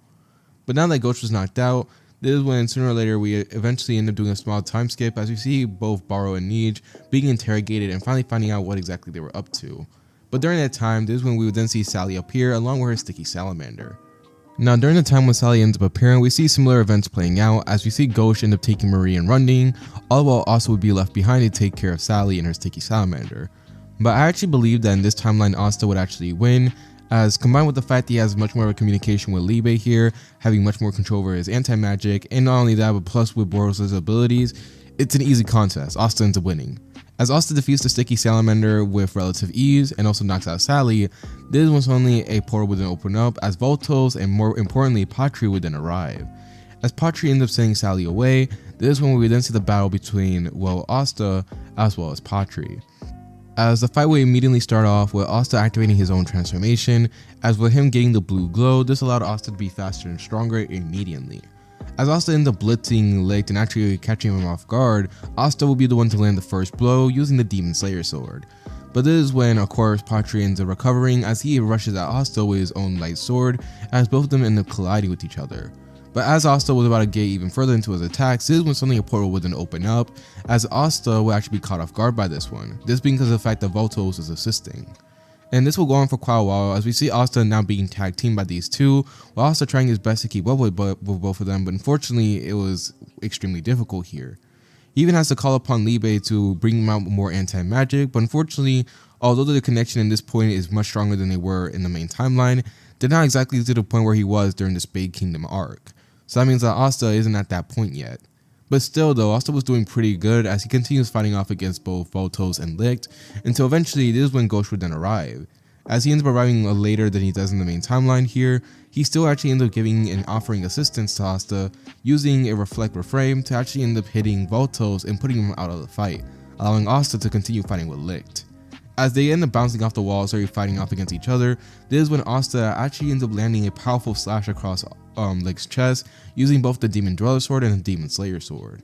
But now that Ghosh was knocked out, this is when sooner or later we eventually end up doing a small time skip as we see both Boro and Nij being interrogated and finally finding out what exactly they were up to. But during that time, this is when we would then see Sally appear along with her sticky salamander. Now during the time when Sally ends up appearing, we see similar events playing out as we see Ghosh end up taking Marie and running, all while Asta would be left behind to take care of Sally and her sticky salamander. But I actually believe that in this timeline Asta would actually win, as combined with the fact that he has much more of a communication with Libe here, having much more control over his anti-magic, and not only that but plus with Boros' abilities, it's an easy contest. Asta ends up winning. As Asta defeats the sticky salamander with relative ease and also knocks out Sally, this is when suddenly a portal would then open up as Voltos and more importantly Patri would then arrive. As Patri ends up sending Sally away, this is when we would then see the battle between, well, Asta as well as Patri. As the fight will immediately start off with Asta activating his own transformation, as with him getting the blue glow, this allowed Asta to be faster and stronger immediately. As Asta ends up blitzing Licht and actually catching him off guard, Asta will be the one to land the first blow using the Demon Slayer sword. But this is when, of course, Patri ends up recovering as he rushes at Asta with his own light sword, as both of them end up colliding with each other. But as Asta was about to get even further into his attacks, this is when suddenly a portal would then open up, as Asta will actually be caught off guard by this one, this being because of the fact that Voltos is assisting. And this will go on for quite a while as we see Asta now being tag teamed by these two, while Asta trying his best to keep up with both of them, but unfortunately it was extremely difficult here. He even has to call upon Libe to bring him out more anti-magic, but unfortunately, although the connection in this point is much stronger than they were in the main timeline, they're not exactly to the point where he was during the Spade Kingdom arc. So that means that Asta isn't at that point yet. But still though, Asta was doing pretty good as he continues fighting off against both Voltos and Licht, until eventually this is when Ghosh would then arrive. As he ends up arriving later than he does in the main timeline here, he still actually ends up giving and offering assistance to Asta, using a reflect reframe to actually end up hitting Voltos and putting him out of the fight, allowing Asta to continue fighting with Licht. As they end up bouncing off the walls or fighting off against each other, this is when Asta actually ends up landing a powerful slash across Licht's chest, using both the Demon Dweller sword and the Demon Slayer sword.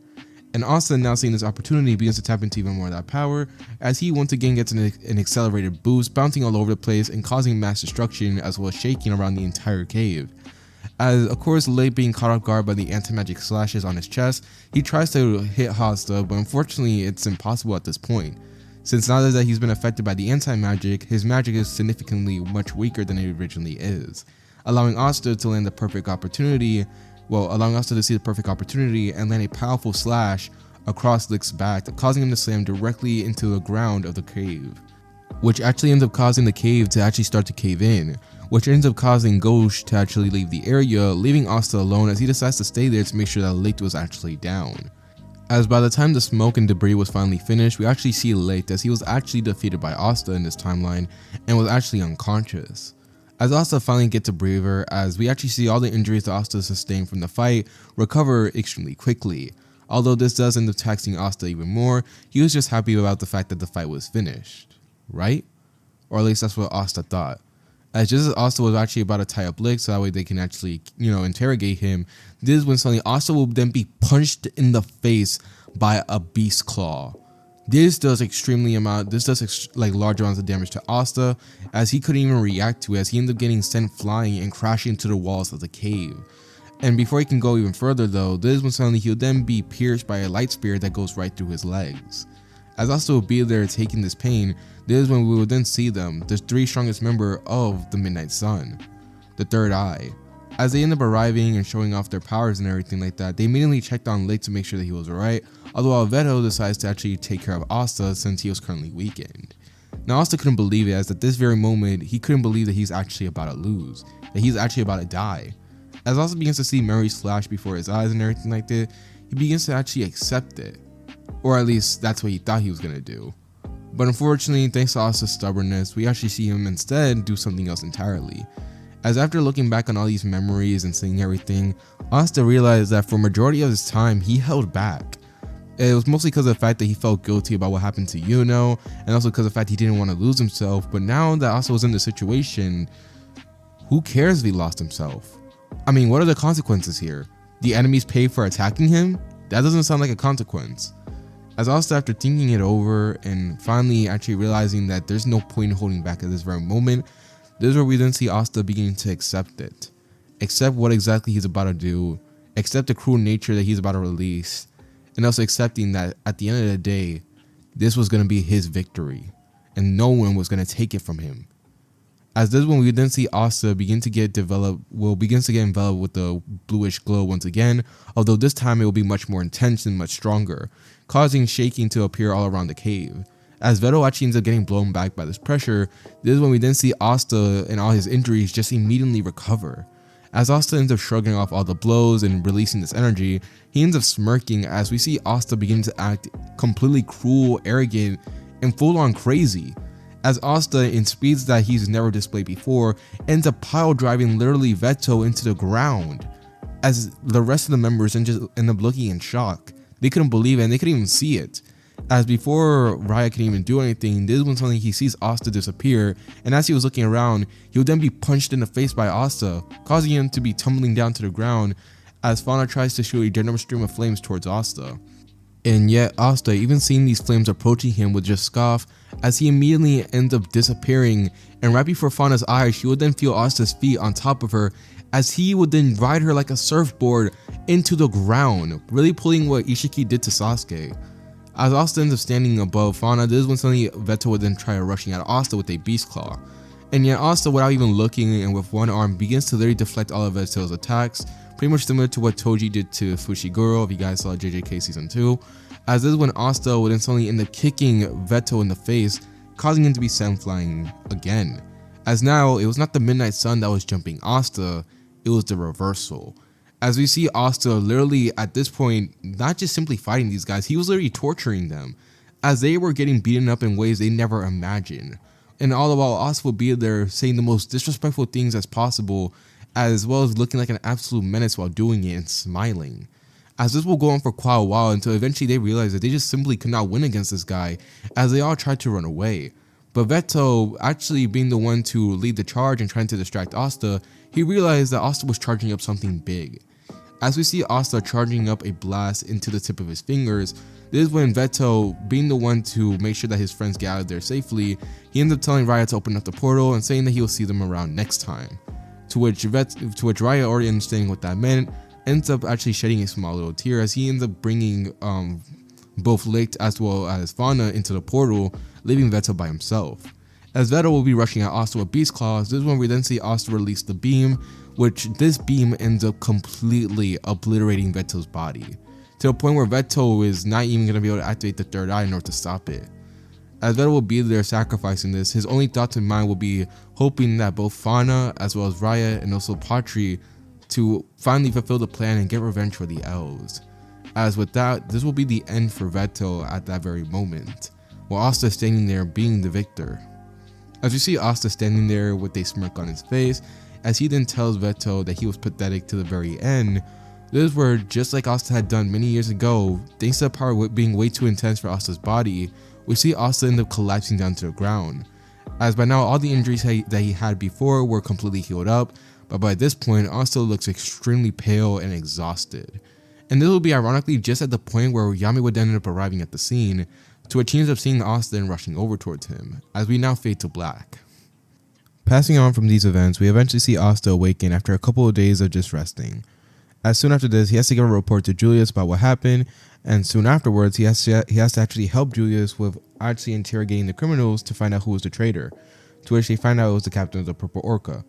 And Asta, now seeing this opportunity, begins to tap into even more of that power, as he once again gets an accelerated boost, bouncing all over the place and causing mass destruction as well as shaking around the entire cave. As of course Licht being caught off guard by the anti-magic slashes on his chest, he tries to hit Asta, but unfortunately it's impossible at this point, since now that he's been affected by the anti-magic, his magic is significantly much weaker than it originally is, allowing Asta to land the perfect opportunity, allowing Asta to see the perfect opportunity and land a powerful slash across Licht's back, causing him to slam directly into the ground of the cave, which actually ends up causing the cave to actually start to cave in, which ends up causing Ghosh to actually leave the area, leaving Asta alone as he decides to stay there to make sure that Licht was actually down. As by the time the smoke and debris was finally finished, we actually see Licht as he was actually defeated by Asta in this timeline and was actually unconscious. As Asta finally gets a breather, as we actually see all the injuries that Asta sustained from the fight recover extremely quickly. Although this does end up taxing Asta even more, he was just happy about the fact that the fight was finished, right? Or at least that's what Asta thought. As just as Asta was actually about to tie up Lick so that way they can actually, interrogate him, this is when suddenly Asta will then be punched in the face by a beast claw. This does large amounts of damage to Asta, as he couldn't even react to it, as he ended up getting sent flying and crashing into the walls of the cave. And before he can go even further though, this is when suddenly he'll then be pierced by a light spear that goes right through his legs. As Asta will be there taking this pain, this is when we will then see them, the 3 strongest member of the Midnight Sun, the Third Eye. As they end up arriving and showing off their powers and everything like that, they immediately checked on Lick to make sure that he was alright, although Veto decides to actually take care of Asta since he was currently weakened. Now Asta couldn't believe it, as at this very moment, he couldn't believe that he's actually about to lose, that he's actually about to die. As Asta begins to see memories flash before his eyes and everything like that, he begins to actually accept it. Or at least that's what he thought he was going to do. But unfortunately, thanks to Asta's stubbornness, we actually see him instead do something else entirely. As after looking back on all these memories and seeing everything, Asta realized that for majority of his time, he held back. It was mostly because of the fact that he felt guilty about what happened to Yuno, and also because of the fact he didn't want to lose himself. But now that Asta was in the situation, who cares if he lost himself? I mean, what are the consequences here? The enemies pay for attacking him? That doesn't sound like a consequence. As Asta, after thinking it over and finally actually realizing that there's no point in holding back at this very moment, this is where we then see Asta beginning to accept it. Accept what exactly he's about to do, accept the cruel nature that he's about to release, and also accepting that at the end of the day, this was going to be his victory, and no one was going to take it from him. As this one, we then see Asta begins to get enveloped with the bluish glow once again, although this time it will be much more intense and much stronger, causing shaking to appear all around the cave. As Veto actually ends up getting blown back by this pressure, this is when we then see Asta and all his injuries just immediately recover. As Asta ends up shrugging off all the blows and releasing this energy, he ends up smirking as we see Asta begin to act completely cruel, arrogant, and full-on crazy. As Asta, in speeds that he's never displayed before, ends up pile driving literally Veto into the ground. As the rest of the members just end up looking in shock. They couldn't believe it and they couldn't even see it. As before Raya can even do anything, this is when suddenly he sees Asta disappear, and as he was looking around, he would then be punched in the face by Asta, causing him to be tumbling down to the ground as Fauna tries to shoot a general stream of flames towards Asta. And yet Asta, even seeing these flames approaching him, would just scoff as he immediately ends up disappearing, and right before Fauna's eyes, she would then feel Asta's feet on top of her as he would then ride her like a surfboard into the ground, really pulling what Ishiki did to Sasuke. As Asta ends up standing above Fauna, this is when suddenly Veto would then try rushing at Asta with a beast claw. And yet Asta, without even looking and with one arm, begins to literally deflect all of Veto's attacks, pretty much similar to what Toji did to Fushiguro if you guys saw JJK Season 2. As this is when Asta would then suddenly end up kicking Veto in the face, causing him to be sent flying again. As now, it was not the Midnight Sun that was jumping Asta, it was the reversal. As we see Asta literally at this point, not just simply fighting these guys, he was literally torturing them, as they were getting beaten up in ways they never imagined. And all the while, Asta would be there saying the most disrespectful things as possible, as well as looking like an absolute menace while doing it and smiling. As this will go on for quite a while until eventually they realize that they just simply could not win against this guy, as they all tried to run away. But Veto, actually being the one to lead the charge and trying to distract Asta, he realized that Asta was charging up something big. As we see Asta charging up a blast into the tip of his fingers, this is when Veto, being the one to make sure that his friends get out of there safely, he ends up telling Raya to open up the portal and saying that he will see them around next time. To which Raya, already understanding what that meant, ends up actually shedding a small little tear as he ends up bringing both Licht as well as Fauna into the portal, leaving Veto by himself. As Veto will be rushing at Asta with Beast Claws, this is when we then see Asta release the beam, which this beam ends up completely obliterating Veto's body, to a point where Veto is not even going to be able to activate the third eye in order to stop it. As Veto will be there sacrificing this, his only thoughts in mind will be hoping that both Fauna as well as Raya and also Patri to finally fulfill the plan and get revenge for the elves. As with that, this will be the end for Veto at that very moment, while Asta is standing there being the victor. As we see Asta standing there with a smirk on his face, as he then tells Veto that he was pathetic to the very end, this is where, just like Asta had done many years ago, thanks to the power being way too intense for Asta's body, we see Asta end up collapsing down to the ground. as by now all the injuries that he had before were completely healed up, but by this point Asta looks extremely pale and exhausted. And this will be ironically just at the point where Yami would end up arriving at the scene, to which he ends up seeing Asta and rushing over towards him, as we now fade to black. Passing on from these events, we eventually see Asta awaken after a couple of days of just resting. As soon after this, he has to give a report to Julius about what happened, and soon afterwards, he has to actually help Julius with actually interrogating the criminals to find out who was the traitor, to which they find out it was the captain of the Purple Orca.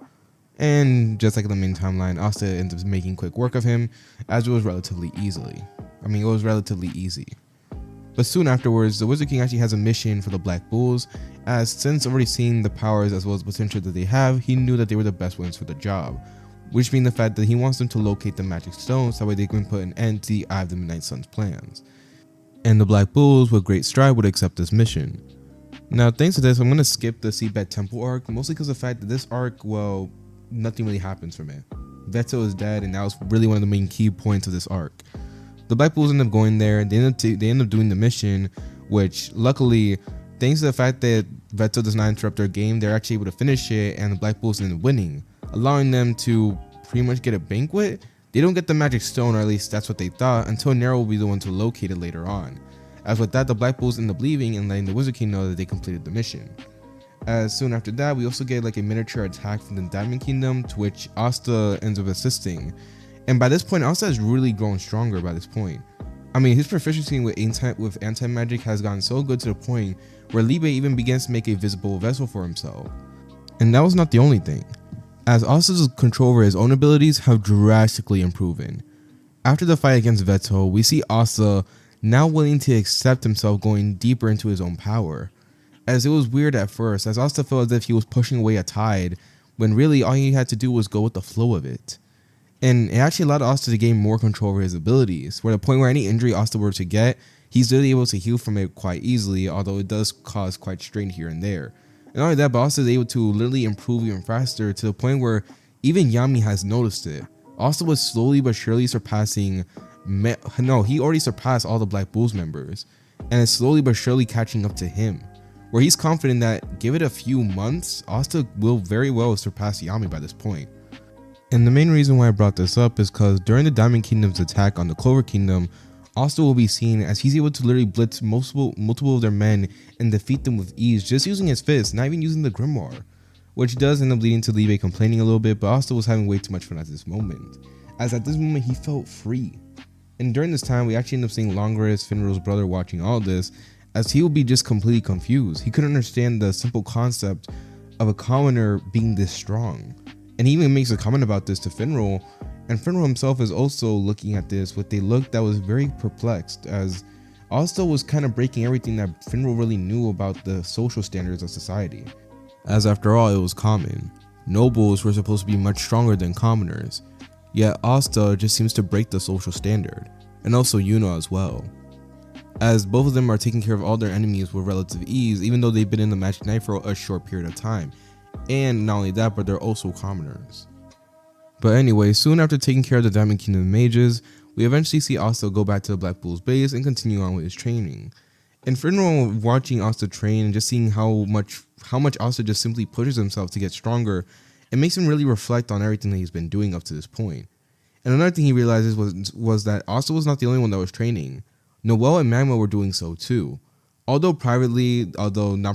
And just like in the main timeline, Asta ends up making quick work of him, as it was relatively easy. But soon afterwards, the Wizard King actually has a mission for the Black Bulls, as since already seeing the powers as well as potential that they have, he knew that they were the best ones for the job, which being the fact that he wants them to locate the magic stones so that way they can put an end to the Eye of the Midnight Sun's plans. And the Black Bulls, with great stride, would accept this mission. Now, thanks to this, I'm going to skip the Seabed Temple arc, mostly because of the fact that this arc, well, nothing really happens from it. Vetto is dead, and that was really one of the main key points of this arc. The Black Bulls end up going there, they end up doing the mission, which luckily, thanks to the fact that Vetto does not interrupt their game, they're actually able to finish it, and the Black Bulls end up winning, allowing them to pretty much get a banquet. They don't get the magic stone, or at least that's what they thought, until Nero will be the one to locate it later on. As with that, the Black Bulls end up leaving and letting the Wizard King know that they completed the mission. As soon after that, we also get like a miniature attack from the Diamond Kingdom, to which Asta ends up assisting. And by this point, Asta has really grown stronger by this point. I mean, his proficiency with anti-magic has gotten so good to the point where Libe even begins to make a visible vessel for himself. And that was not the only thing, as Asta's control over his own abilities have drastically improved. After the fight against Vetto, we see Asta now willing to accept himself going deeper into his own power. As it was weird at first, as Asta felt as if he was pushing away a tide, when really all he had to do was go with the flow of it. And it actually allowed Asta to gain more control over his abilities, where the point where any injury Asta were to get, he's really able to heal from it quite easily, although it does cause quite strain here and there. And not only that, but Asta is able to literally improve even faster, to the point where even Yami has noticed it. Asta was slowly but surely surpassing, he already surpassed all the Black Bulls members, and is slowly but surely catching up to him, where he's confident that give it a few months, Asta will very well surpass Yami by this point. And the main reason why I brought this up is because during the Diamond Kingdom's attack on the Clover Kingdom, Asta will be seen as he's able to literally blitz multiple of their men and defeat them with ease just using his fists, not even using the Grimoire, which does end up leading to Libe complaining a little bit, but Asta was having way too much fun at this moment, as at this moment he felt free. And during this time, we actually end up seeing Longris, Finral's brother, watching all this, as he will be just completely confused. He couldn't understand the simple concept of a commoner being this strong. And he even makes a comment about this to Finral, and Finral himself is also looking at this with a look that was very perplexed, as Asta was kind of breaking everything that Finral really knew about the social standards of society. As after all, it was common. Nobles were supposed to be much stronger than commoners, yet Asta just seems to break the social standard, and also Yuna as well, as both of them are taking care of all their enemies with relative ease, even though they've been in the Magic Knight for a short period of time. And not only that, but they're also commoners. But anyway, soon after taking care of the Diamond Kingdom mages, we eventually see Asta go back to the Black Bull's base and continue on with his training. And Fernando watching Asta train and just seeing how much Asta just simply pushes himself to get stronger, it makes him really reflect on everything that he's been doing up to this point. And another thing he realizes was that Asta was not the only one that was training. Noelle and Magma were doing so too. Although not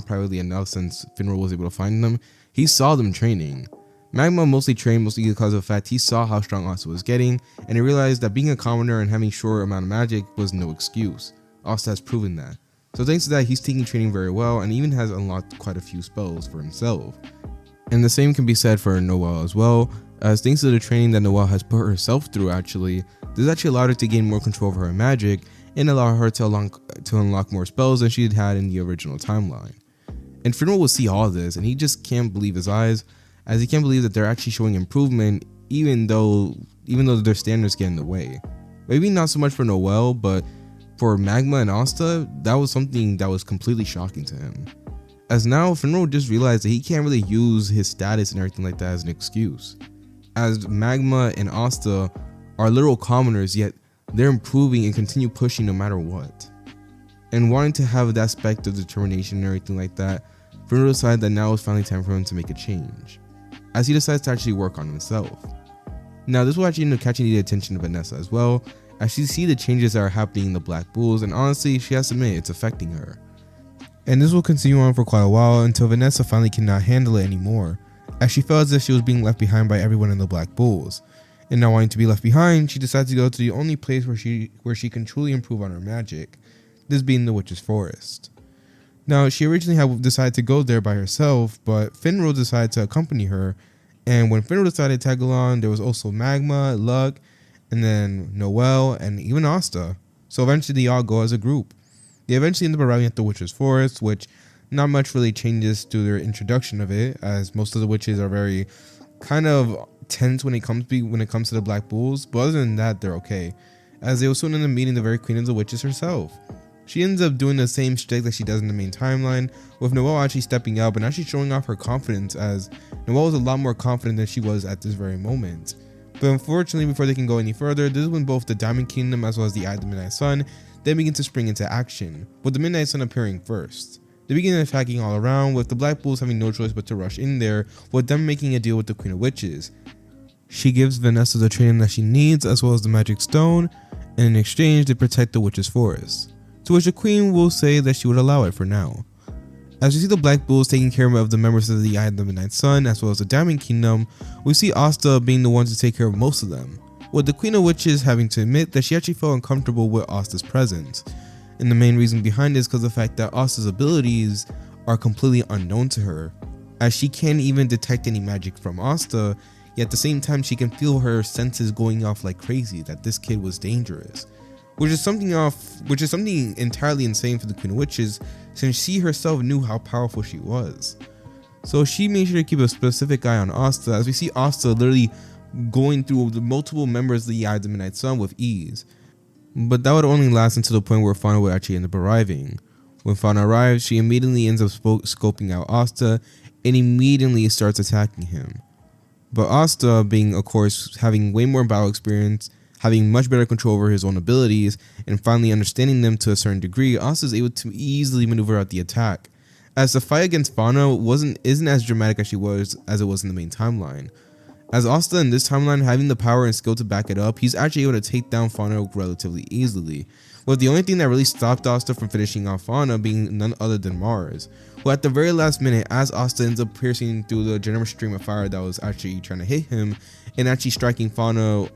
privately enough, since Finral was able to find them, he saw them training. Magma mostly trained because of the fact he saw how strong Asta was getting, and he realized that being a commoner and having short amount of magic was no excuse. Asta has proven that. So thanks to that, he's taking training very well, and even has unlocked quite a few spells for himself. And the same can be said for Noelle as well, as thanks to the training that Noelle has put herself through this actually allowed her to gain more control over her magic, and allow her to unlock more spells than she had in the original timeline. And Finral will see all this, and he just can't believe his eyes, as he can't believe that they're actually showing improvement, even though their standards get in the way. Maybe not so much for Noelle, but for Magma and Asta, that was something that was completely shocking to him. As now, Finral just realized that he can't really use his status and everything like that as an excuse, as Magma and Asta are literal commoners, yet they're improving and continue pushing no matter what. And wanting to have that aspect of determination and everything like that, Finro decides that now is finally time for him to make a change, as he decides to actually work on himself. Now this will actually end up catching the attention of Vanessa as well, as she sees the changes that are happening in the Black Bulls, and honestly she has to admit it's affecting her. And this will continue on for quite a while until Vanessa finally cannot handle it anymore, as she felt as if she was being left behind by everyone in the Black Bulls. And not wanting to be left behind, she decides to go to the only place where she can truly improve on her magic, this being the Witch's Forest. Now she originally had decided to go there by herself, but Finro decided to accompany her, and when Finro decided to tag along, there was also Magma, Luck, and then Noelle, and even Asta. So eventually they all go as a group. They eventually end up arriving at the Witch's Forest, which not much really changes to their introduction of it, as most of the witches are very kind of tense when it comes to the Black Bulls, but other than that, they're okay, as they will soon end up meeting the very Queen of the Witches herself. She ends up doing the same shtick that she does in the main timeline, with Noelle actually stepping up and actually showing off her confidence, as Noelle is a lot more confident than she was at this very moment. But unfortunately, before they can go any further, this is when both the Diamond Kingdom as well as the Eye of the Midnight Sun then begin to spring into action, with the Midnight Sun appearing first. They begin attacking all around, with the Black Bulls having no choice but to rush in there, with them making a deal with the Queen of Witches. She gives Vanessa the training that she needs as well as the magic stone, and in exchange they protect the Witch's Forest, to which the Queen will say that she would allow it for now. As we see the Black Bulls taking care of the members of the Eye of the Midnight Sun as well as the Diamond Kingdom, we see Asta being the one to take care of most of them, with the Queen of Witches having to admit that she actually felt uncomfortable with Asta's presence. And the main reason behind this is because of the fact that Asta's abilities are completely unknown to her, as she can't even detect any magic from Asta, yet at the same time she can feel her senses going off like crazy that this kid was dangerous, which is something entirely insane for the Queen of Witches, since she herself knew how powerful she was. So she made sure to keep a specific eye on Asta, as we see Asta literally going through the multiple members of the Eye of the Midnight Sun with ease. But that would only last until the point where Fauna would actually end up arriving. When Fauna arrives, she immediately ends up scoping out Asta and immediately starts attacking him. But Asta, being of course having way more battle experience, having much better control over his own abilities, and finally understanding them to a certain degree, Asta is able to easily maneuver out the attack, as the fight against Fauna isn't as dramatic as it was in the main timeline. As Asta in this timeline having the power and skill to back it up, he's actually able to take down Fauna relatively easily, with the only thing that really stopped Asta from finishing off Fauna being none other than Mars, who at the very last minute, as Asta ends up piercing through the generous stream of fire that was actually trying to hit him, and actually striking Fauna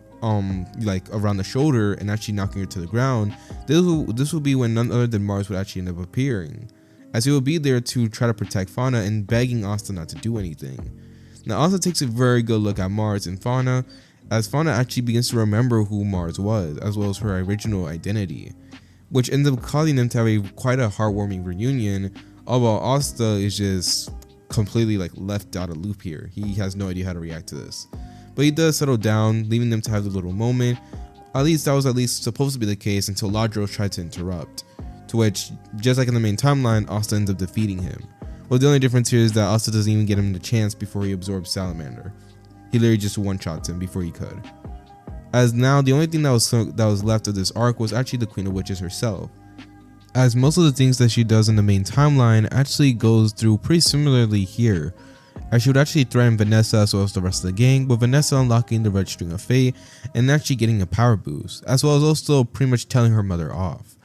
like around the shoulder and actually knocking her to the ground, this will be when none other than Mars would actually end up appearing, as he will be there to try to protect Fauna and begging Asta not to do anything. Now Asta takes a very good look at Mars and Fauna, as Fauna actually begins to remember who Mars was, as well as her original identity, which ends up causing them to have quite a heartwarming reunion, although Asta is just completely left out of loop here. He has no idea how to react to this. But he does settle down, leaving them to have the little moment. At least that was supposed to be the case until Ladros tried to interrupt, to which, just like in the main timeline, Asta ends up defeating him. Well, the only difference here is that Asta doesn't even get him the chance before he absorbs Salamander. He literally just one-shots him before he could. As now, the only thing that was left of this arc was actually the Queen of Witches herself, as most of the things that she does in the main timeline actually goes through pretty similarly here, as she would actually threaten Vanessa as well as the rest of the gang, with Vanessa unlocking the Red String of Fate and actually getting a power boost, as well as also pretty much telling her mother off.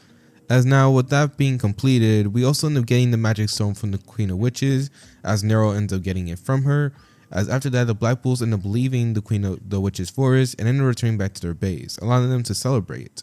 As now, with that being completed, we also end up getting the magic stone from the Queen of Witches, as Nero ends up getting it from her, as after that the Black Bulls end up leaving the Queen of the Witches Forest and end up returning back to their base, allowing them to celebrate.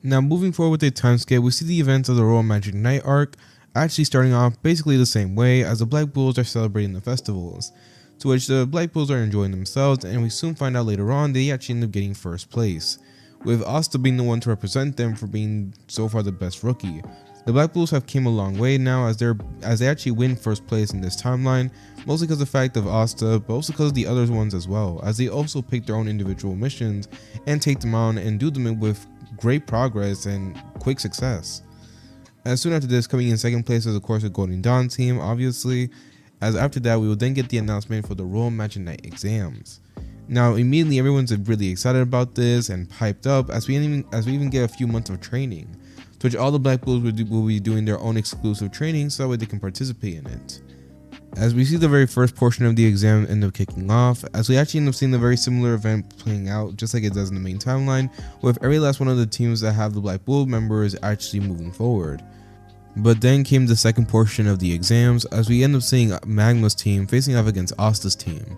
Now moving forward with the timescape, we see the events of the Royal Magic Night arc actually starting off basically the same way, as the Black Bulls are celebrating the festivals, to which the Black Bulls are enjoying themselves, and we soon find out later on they actually end up getting first place, with Asta being the one to represent them for being so far the best rookie. The Black Bulls have came a long way now, as they actually win first place in this timeline, mostly because of the fact of Asta, but also because of the other ones as well, as they also pick their own individual missions and take them on and do them with great progress and quick success. As soon after this, coming in second place is of course the Golden Dawn team, obviously, as after that we will then get the announcement for the Royal Magic Night exams. Now immediately everyone's really excited about this and hyped up as we even get a few months of training, to which all the Black Bulls will be doing their own exclusive training so that way they can participate in it. As we see the very first portion of the exam end up kicking off, as we actually end up seeing the very similar event playing out just like it does in the main timeline, with every last one of the teams that have the Black Bull members actually moving forward. But then came the second portion of the exams as we end up seeing Magma's team facing off against Asta's team.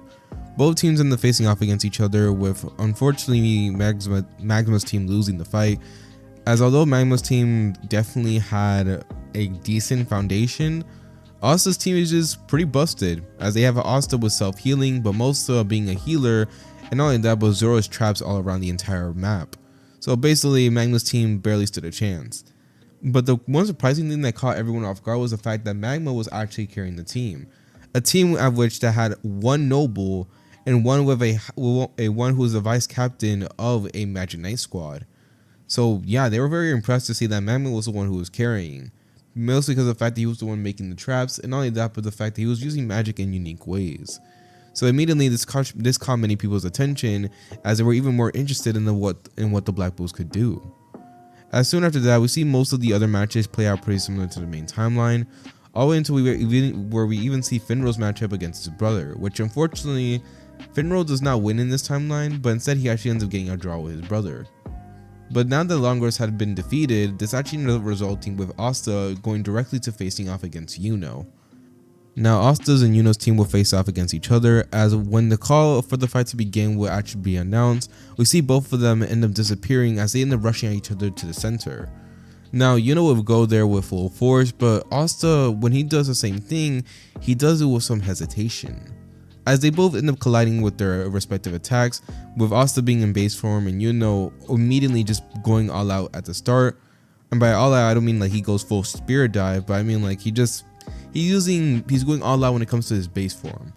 Both teams end up facing off against each other, with unfortunately Magma's team losing the fight, as although Magma's team definitely had a decent foundation, Asta's team is just pretty busted, as they have Asta with self-healing, but Mosa being a healer, and not only that, but Zoro's traps all around the entire map. So basically, Magma's team barely stood a chance. But the one surprising thing that caught everyone off guard was the fact that Magma was actually carrying the team. A team of which that had one noble and one with a one who was the vice captain of a Magic Knight squad. So yeah, they were very impressed to see that Magma was the one who was carrying. Mostly because of the fact that he was the one making the traps, and not only that, but the fact that he was using magic in unique ways. So immediately this caught many people's attention, as they were even more interested in what the Black Bulls could do. As soon after that, we see most of the other matches play out pretty similar to the main timeline, all the way until we even see Finral's matchup against his brother, which unfortunately Finral does not win in this timeline, but instead he actually ends up getting a draw with his brother. But now that Longros had been defeated, this actually ended up resulting with Asta going directly to facing off against Yuno. Now Asta's and Yuno's team will face off against each other, as when the call for the fight to begin will actually be announced, we see both of them end up disappearing as they end up rushing at each other to the center. Now Yuno will go there with full force, but Asta, when he does the same thing, he does it with some hesitation, as they both end up colliding with their respective attacks, with Asta being in base form and Yuno immediately just going all out at the start. And by all out, I don't mean like he goes full spirit dive, but I mean like he's going all out when it comes to his base form,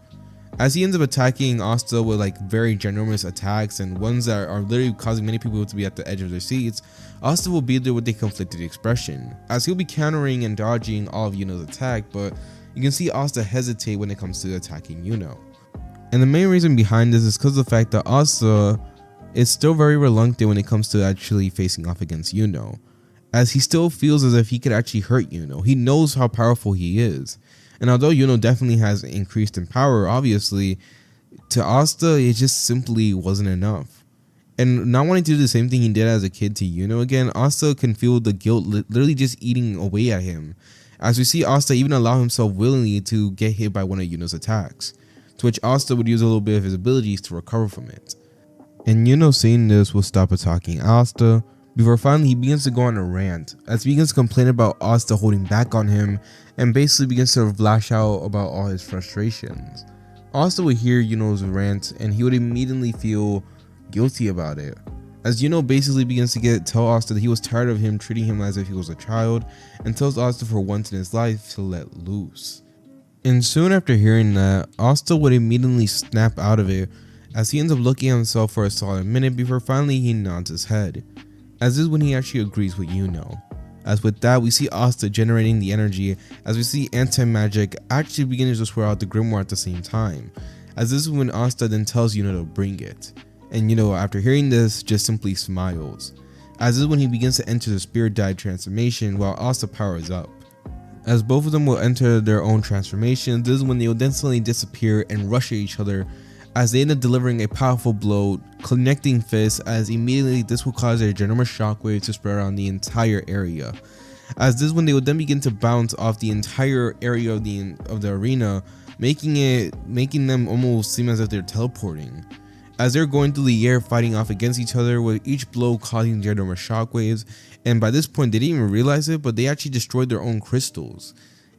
as he ends up attacking Asta with like very ginormous attacks and ones that are literally causing many people to be at the edge of their seats. Asta will be there with a conflicted expression, as he'll be countering and dodging all of Yuno's attack, but you can see Asta hesitate when it comes to attacking Yuno. And the main reason behind this is because of the fact that Asta is still very reluctant when it comes to actually facing off against Yuno, as he still feels as if he could actually hurt Yuno. He knows how powerful he is, and although Yuno definitely has increased in power, obviously, to Asta it just simply wasn't enough. And not wanting to do the same thing he did as a kid to Yuno again, Asta can feel the guilt literally just eating away at him, as we see Asta even allow himself willingly to get hit by one of Yuno's attacks, to which Asta would use a little bit of his abilities to recover from it. And Yuno, seeing this, will stop attacking Asta, before finally he begins to go on a rant, as he begins to complain about Asta holding back on him, and basically begins to lash out about all his frustrations. Asta would hear Yuno's rant, and he would immediately feel guilty about it, as Yuno basically begins to tell Asta that he was tired of him treating him as if he was a child, and tells Asta for once in his life to let loose. And soon after hearing that, Asta would immediately snap out of it, as he ends up looking at himself for a solid minute before finally he nods his head, as this is when he actually agrees with Yuno. As with that, we see Asta generating the energy, as we see anti-magic actually beginning to swear out the grimoire at the same time, as this is when Asta then tells Yuno to bring it. And Yuno, after hearing this, just simply smiles, as this is when he begins to enter the spirit dive transformation while Asta powers up. As both of them will enter their own transformation, this is when they will then suddenly disappear and rush at each other, as they end up delivering a powerful blow, connecting fists, as immediately this will cause a ginormous shockwave to spread around the entire area. As this is when they will then begin to bounce off the entire area of the arena, making them almost seem as if they're teleporting, as they're going through the air fighting off against each other, with each blow causing ginormous shockwaves. And by this point they didn't even realize it, but they actually destroyed their own crystals,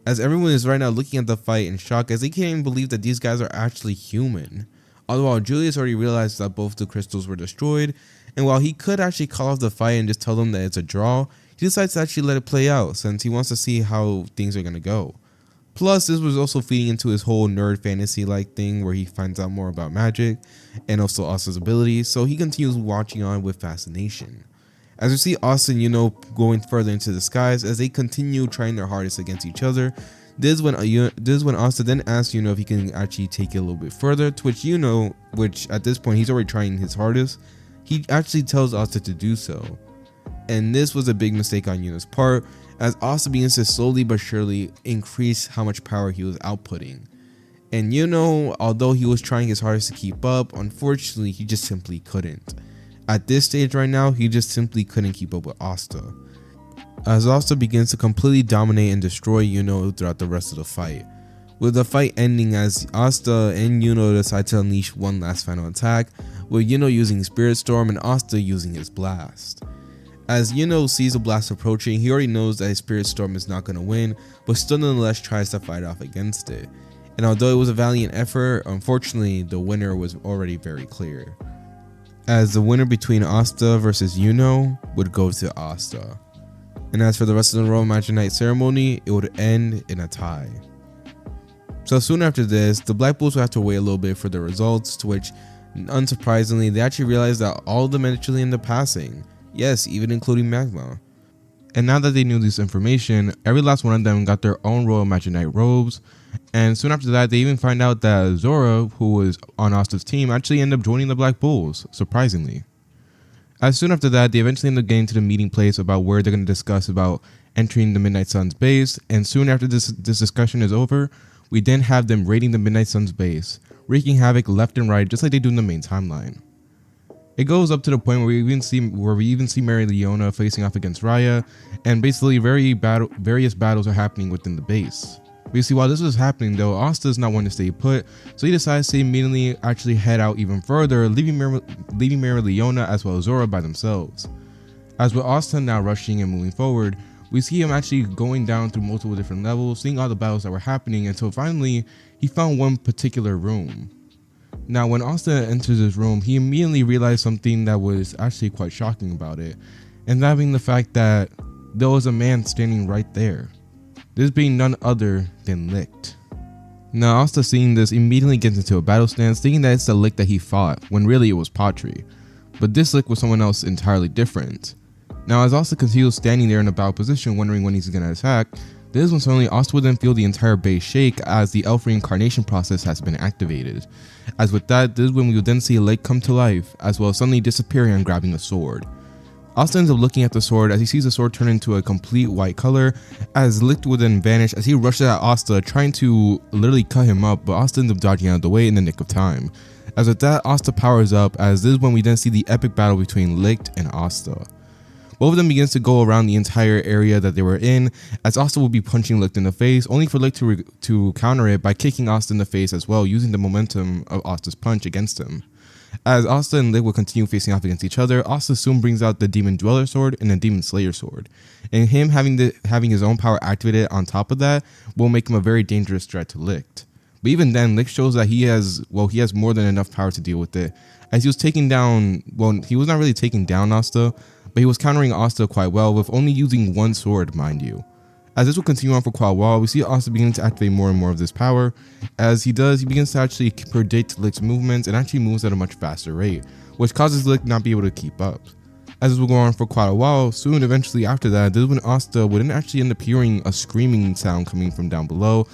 as everyone is right now looking at the fight in shock, as they can't even believe that these guys are actually human. Although Julius already realized that both the crystals were destroyed, and while he could actually call off the fight and just tell them that it's a draw, he decides to actually let it play out, since he wants to see how things are going to go. Plus, this was also feeding into his whole nerd fantasy like thing where he finds out more about magic and also Asta's abilities, so he continues watching on with fascination. As we see Asta and Yuno going further into the skies as they continue trying their hardest against each other, This is when Asta then asks Yuno if he can actually take it a little bit further, to which Yuno, which at this point he's already trying his hardest, he actually tells Asta to do so. And this was a big mistake on Yuno's part, as Asta begins to slowly but surely increase how much power he was outputting. And Yuno, although he was trying his hardest to keep up, unfortunately he just simply couldn't. At this stage right now, he just simply couldn't keep up with Asta, as Asta begins to completely dominate and destroy Yuno throughout the rest of the fight, with the fight ending as Asta and Yuno decide to unleash one last final attack, with Yuno using Spirit Storm and Asta using his blast. As Yuno sees the blast approaching, he already knows that his Spirit Storm is not going to win, but still nonetheless tries to fight off against it. And although it was a valiant effort, unfortunately the winner was already very clear, as the winner between Asta versus Yuno would go to Asta. And as for the rest of the Royal Magic Night ceremony, it would end in a tie. So soon after this, the Black Bulls would have to wait a little bit for the results, to which, unsurprisingly, they actually realized that all of them eventually ended up passing. Yes, even including Magma. And now that they knew this information, every last one of them got their own Royal Magic Night robes. And soon after that, they even find out that Zora, who was on Asta's team, actually ended up joining the Black Bulls, surprisingly. As soon after that, they eventually end up getting to the meeting place about where they're going to discuss about entering the Midnight Sun's base. And soon after this discussion is over, we then have them raiding the Midnight Sun's base, wreaking havoc left and right, just like they do in the main timeline. It goes up to the point where we even see Mary Leona facing off against Raya, and basically various battles are happening within the base. We see while this was happening though, Asta is not wanting to stay put, so he decides to immediately actually head out even further, leaving Mary Leona as well as Zora by themselves. As with Asta now rushing and moving forward, we see him actually going down through multiple different levels, seeing all the battles that were happening, until finally he found one particular room. Now when Asta enters this room, he immediately realized something that was actually quite shocking about it, and that being the fact that there was a man standing right there. This being none other than Licht. Now Asta, seeing this, immediately gets into a battle stance, thinking that it's the Licht that he fought, when really it was Patri. But this Licht was someone else entirely different. Now as Asta continues standing there in a battle position, wondering when he's going to attack, this is when suddenly Asta would then feel the entire base shake as the elf reincarnation process has been activated. As with that, this is when we would then see Licht come to life, as well as suddenly disappearing and grabbing a sword. Asta ends up looking at the sword as he sees the sword turn into a complete white color, as Licht would then vanish as he rushes at Asta, trying to literally cut him up, but Asta ends up dodging out of the way in the nick of time. As with that, Asta powers up, as this is when we then see the epic battle between Licht and Asta. Both of them begins to go around the entire area that they were in, as Asta will be punching Licht in the face, only for Licht to counter it by kicking Asta in the face as well, using the momentum of Asta's punch against him. As Asta and Licht will continue facing off against each other, Asta soon brings out the Demon Dweller sword and the Demon Slayer sword, and him having his own power activated on top of that will make him a very dangerous threat to Licht. But even then, Licht shows that he has more than enough power to deal with it, as he was taking down, he was not really taking down Asta, but he was countering Asta quite well with only using one sword, mind you. As this will continue on for quite a while, we see Asta beginning to activate more and more of this power. As he does, he begins to actually predict Licht's movements and actually moves at a much faster rate, which causes Licht not be able to keep up. As this will go on for quite a while, soon eventually after that, this is when Asta would actually end up hearing a screaming sound coming from down below,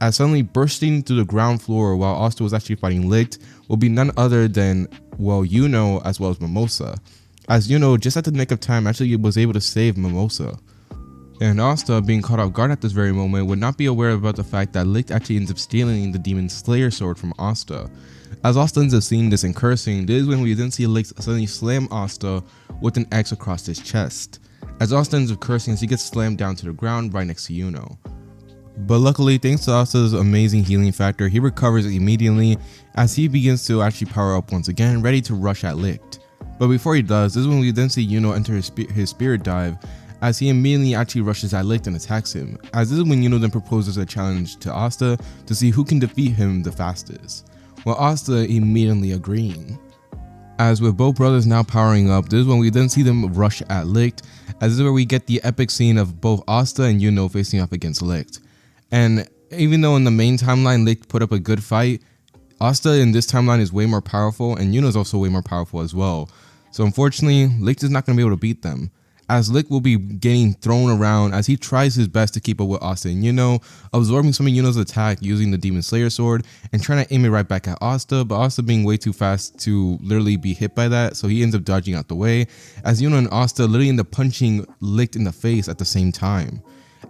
as suddenly bursting through the ground floor while Asta was actually fighting Licht will be none other than, Yuno as well as Mimosa. As Yuno, just at the nick of time, actually was able to save Mimosa. And Asta, being caught off guard at this very moment, would not be aware about the fact that Licht actually ends up stealing the Demon Slayer sword from Asta. As Asta ends up seeing this and cursing, this is when we then see Licht suddenly slam Asta with an X across his chest, as Asta ends up cursing as he gets slammed down to the ground right next to Yuno. But luckily, thanks to Asta's amazing healing factor, he recovers immediately as he begins to actually power up once again, ready to rush at Licht. But before he does, this is when we then see Yuno enter his spirit dive, as he immediately actually rushes at Licht and attacks him, as this is when Yuno then proposes a challenge to Asta to see who can defeat him the fastest, while Asta immediately agreeing. As with both brothers now powering up, this is when we then see them rush at Licht, as this is where we get the epic scene of both Asta and Yuno facing off against Licht. And even though in the main timeline Licht put up a good fight, Asta in this timeline is way more powerful, and Yuno is also way more powerful as well. So unfortunately, Licht is not going to be able to beat them, as Lick will be getting thrown around as he tries his best to keep up with Asta and Yuno, absorbing some of Yuno's attack using the Demon Slayer sword and trying to aim it right back at Asta, but Asta being way too fast to literally be hit by that, so he ends up dodging out the way, as Yuno and Asta literally end up punching Lick in the face at the same time.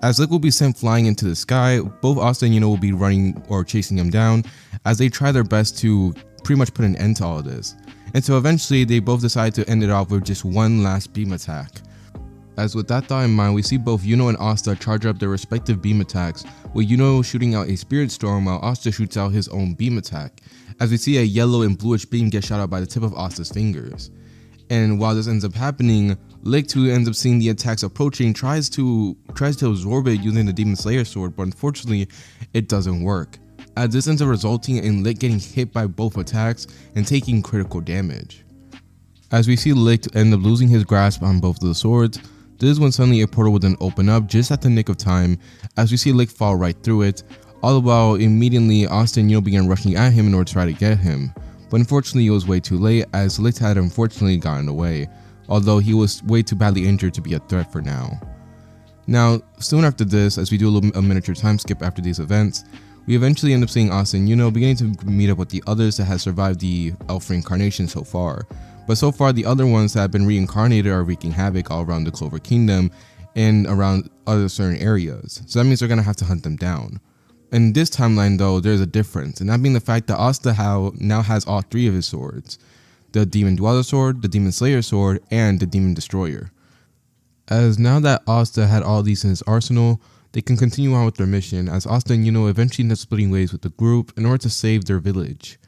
As Lick will be sent flying into the sky, both Asta and Yuno will be running or chasing him down as they try their best to pretty much put an end to all of this. And so eventually they both decide to end it off with just one last beam attack. As with that thought in mind, we see both Yuno and Asta charge up their respective beam attacks, with Yuno shooting out a spirit storm while Asta shoots out his own beam attack, as we see a yellow and bluish beam get shot out by the tip of Asta's fingers. And while this ends up happening, Lick, who ends up seeing the attacks approaching, tries to absorb it using the Demon Slayer sword, but unfortunately it doesn't work, as this ends up resulting in Lick getting hit by both attacks and taking critical damage. As we see Lick end up losing his grasp on both of the swords, this is when suddenly a portal would then open up just at the nick of time, as we see Lick fall right through it, all the while immediately Asta and Yuno began rushing at him in order to try to get him. But unfortunately it was way too late, as Lick had unfortunately gotten away, although he was way too badly injured to be a threat for now. Now, soon after this, as we do a miniature time skip after these events, we eventually end up seeing Asta and Yuno beginning to meet up with the others that have survived the elf reincarnation so far. But so far, the other ones that have been reincarnated are wreaking havoc all around the Clover Kingdom and around other certain areas. So that means they're going to have to hunt them down. In this timeline though, there's a difference, and that being the fact that Asta now has all three of his swords. The Demon Dweller sword, the Demon Slayer sword, and the Demon Destroyer. As now that Asta had all these in his arsenal, they can continue on with their mission, as Asta and Yuno eventually end up splitting ways with the group in order to save their village.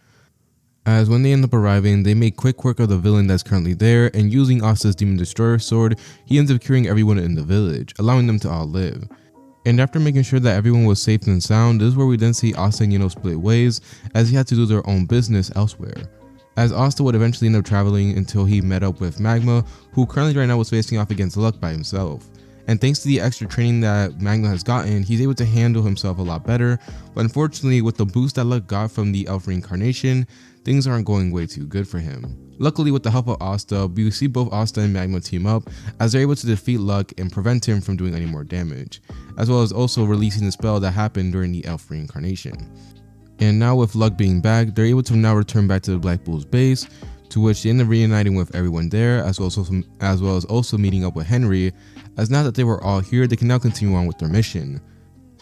As when they end up arriving, they make quick work of the villain that's currently there, and using Asta's Demon Destroyer sword, he ends up curing everyone in the village, allowing them to all live. And after making sure that everyone was safe and sound, this is where we then see Asta and Yuno split ways, as he had to do their own business elsewhere. As Asta would eventually end up traveling until he met up with Magma, who currently right now was facing off against Luck by himself. And thanks to the extra training that Magma has gotten, he's able to handle himself a lot better, but unfortunately with the boost that Luck got from the elf reincarnation, things aren't going way too good for him. Luckily, with the help of Asta, we see both Asta and Magma team up as they're able to defeat Luck and prevent him from doing any more damage, as well as also releasing the spell that happened during the elf reincarnation. And now with Luck being back, they're able to now return back to the Black Bull's base, to which they end up reuniting with everyone there, as well as also meeting up with Henry, as now that they were all here, they can now continue on with their mission.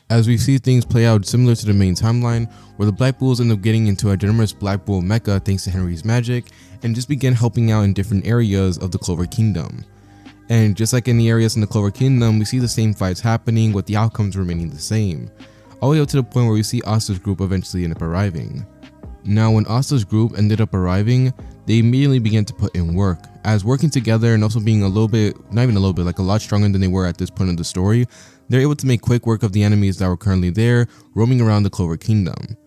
As we see things play out similar to the main timeline, where the Black Bulls end up getting into a generous Black Bull mecha thanks to Henry's magic, and just begin helping out in different areas of the Clover Kingdom. And just like in the areas in the Clover Kingdom, we see the same fights happening with the outcomes remaining the same, all the way up to the point where we see Asta's group eventually end up arriving. Now when Asta's group ended up arriving, they immediately began to put in work, as working together and also being a lot stronger than they were at this point of the story, they're able to make quick work of the enemies that were currently there, roaming around the Clover Kingdom.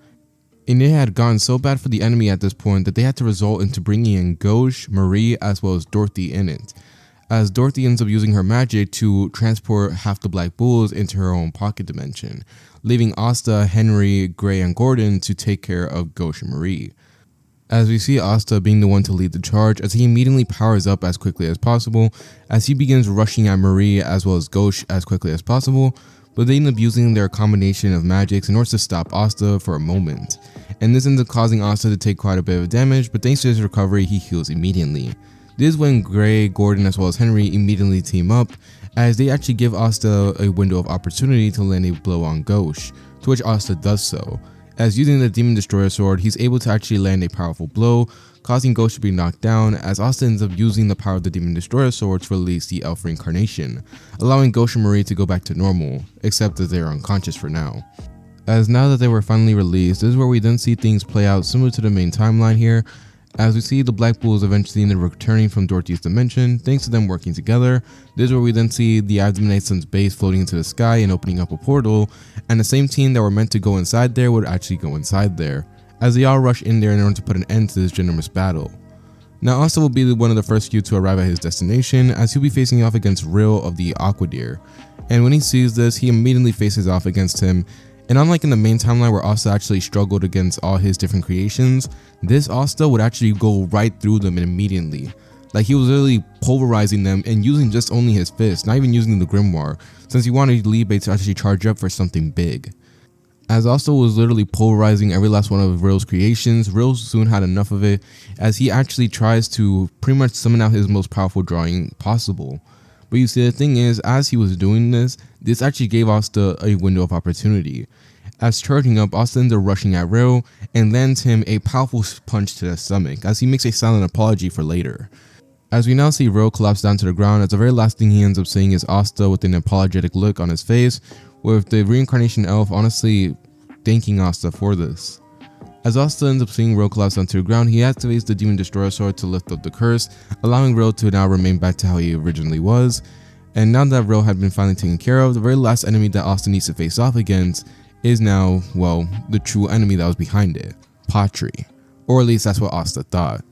And it had gone so bad for the enemy at this point that they had to resort into bringing in Gauche, Marie, as well as Dorothy in it, as Dorothy ends up using her magic to transport half the Black Bulls into her own pocket dimension, leaving Asta, Henry, Gray, and Gordon to take care of Gauche and Marie. As we see Asta being the one to lead the charge, as he immediately powers up as quickly as possible, as he begins rushing at Marie as well as Gauche as quickly as possible, but they end up using their combination of magics in order to stop Asta for a moment. And this ends up causing Asta to take quite a bit of damage, but thanks to his recovery, he heals immediately. This is when Gray, Gordon, as well as Henry immediately team up, as they actually give Asta a window of opportunity to land a blow on Gauche, to which Asta does so. As using the Demon Destroyer sword, he's able to actually land a powerful blow, causing Gauche to be knocked down, as Asta ends up using the power of the Demon Destroyer sword to release the elf reincarnation, allowing Gauche and Marie to go back to normal, except that they are unconscious for now. As now that they were finally released, this is where we then see things play out similar to the main timeline here, as we see the Black Bulls eventually end up returning from Dorothy's dimension, thanks to them working together. This is where we then see the Abdomination's base floating into the sky and opening up a portal, and the same team that were meant to go inside there would actually go inside there, as they all rush in there in order to put an end to this ginormous battle. Now Asta will be one of the first few to arrive at his destination, as he'll be facing off against Rill of the Aqua Deer, and when he sees this, he immediately faces off against him. And unlike in the main timeline where Asta actually struggled against all his different creations, this Asta would actually go right through them immediately, Like he was literally pulverizing them and using just only his fist, not even using the grimoire, since he wanted Liu Bei to actually charge up for something big. As Asta was literally pulverizing every last one of Ryo's creations, Ryo soon had enough of it, as he actually tries to pretty much summon out his most powerful drawing possible. But you see, the thing is, as he was doing this actually gave Asta a window of opportunity. As charging up, Asta ends up rushing at Ryo and lands him a powerful punch to the stomach, as he makes a silent apology for later. As we now see Ryo collapse down to the ground, as the very last thing he ends up saying is Asta with an apologetic look on his face, with the reincarnation elf honestly thanking Asta for this. As Asta ends up seeing Ryo collapse onto the ground, he activates the Demon Destroyer Sword to lift up the curse, allowing Ryo to now remain back to how he originally was. And now that Ryo had been finally taken care of, the very last enemy that Asta needs to face off against is now, well, the true enemy that was behind it, Patri. Or at least that's what Asta thought.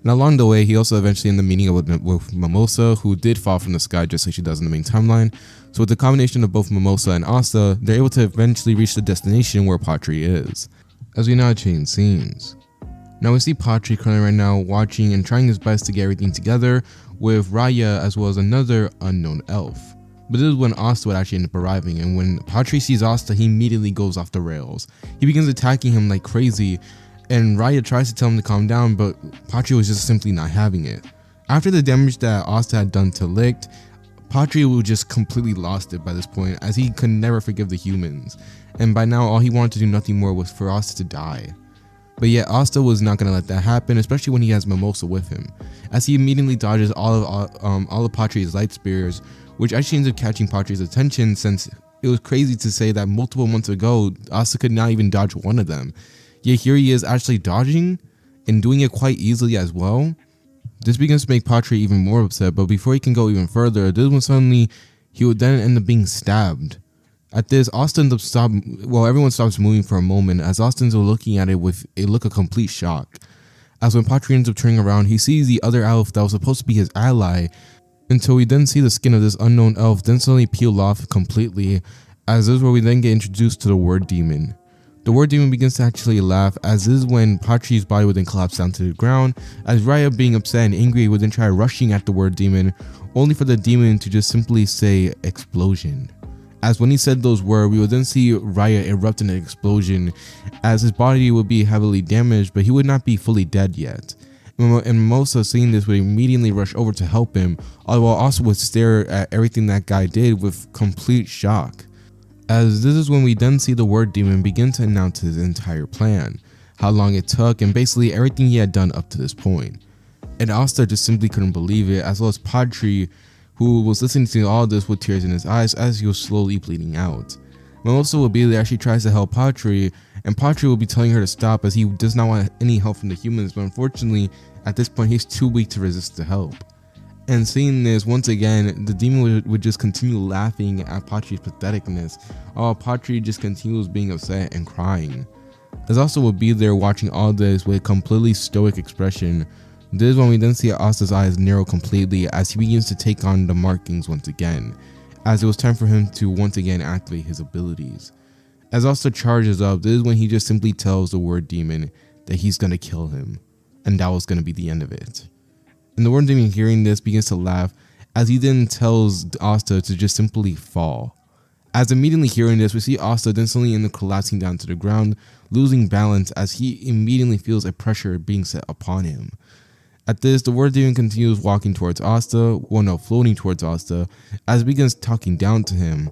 And along the way, he also eventually ended up meeting up with Mimosa, who did fall from the sky just like she does in the main timeline. So with the combination of both Mimosa and Asta, they're able to eventually reach the destination where Patri is. As we now change scenes. Now we see Patri currently right now watching and trying his best to get everything together with Raya as well as another unknown elf. But this is when Asta would actually end up arriving, and when Patri sees Asta, he immediately goes off the rails. He begins attacking him like crazy, and Raya tries to tell him to calm down, but Patri was just simply not having it. After the damage that Asta had done to Licht, Patri was just completely lost it by this point, as he could never forgive the humans, and by now all he wanted to do nothing more was for Asta to die. But yet Asta was not going to let that happen, especially when he has Mimosa with him, as he immediately dodges all of Patri's light spears, which actually ends up catching Patri's attention, since it was crazy to say that multiple months ago Asta could not even dodge one of them. Yet here he is actually dodging and doing it quite easily as well. This begins to make Patri even more upset, but before he can go even further, this one suddenly he would then end up being stabbed. At this, Asta ends up everyone stops moving for a moment, as Asta ends up looking at it with a look of complete shock. As when Patri ends up turning around, he sees the other elf that was supposed to be his ally, until we then see the skin of this unknown elf then suddenly peel off completely, as this is where we then get introduced to the word demon. The word demon begins to actually laugh, as this is when Patri's body would then collapse down to the ground, as Raya, being upset and angry, would then try rushing at the word demon, only for the demon to just simply say explosion. As when he said those words, we would then see Raya erupt in an explosion, as his body would be heavily damaged, but he would not be fully dead yet. And Mimosa, seeing this, would immediately rush over to help him, while also would stare at everything that guy did with complete shock. As this is when we then see the word demon begin to announce his entire plan, how long it took, and basically everything he had done up to this point. And Asta just simply couldn't believe it, as well as Patri, who was listening to all this with tears in his eyes as he was slowly bleeding out. Mimosa would be there as she tries to help Patri, and Patri will be telling her to stop as he does not want any help from the humans, but unfortunately at this point he's too weak to resist the help. And seeing this, once again, the demon would just continue laughing at Patri's patheticness, while Patri just continues being upset and crying. As Asta would be there watching all this with a completely stoic expression. This is when we then see Asta's eyes narrow completely as he begins to take on the markings once again, as it was time for him to once again activate his abilities. As Asta charges up, this is when he just simply tells the word demon that he's gonna kill him, and that was gonna be the end of it. And the word demon, hearing this, begins to laugh as he then tells Asta to just simply fall. As immediately hearing this, we see Asta then suddenly end up collapsing down to the ground, losing balance as he immediately feels a pressure being set upon him. At this, the word demon continues walking towards Asta, floating towards Asta, as he begins talking down to him.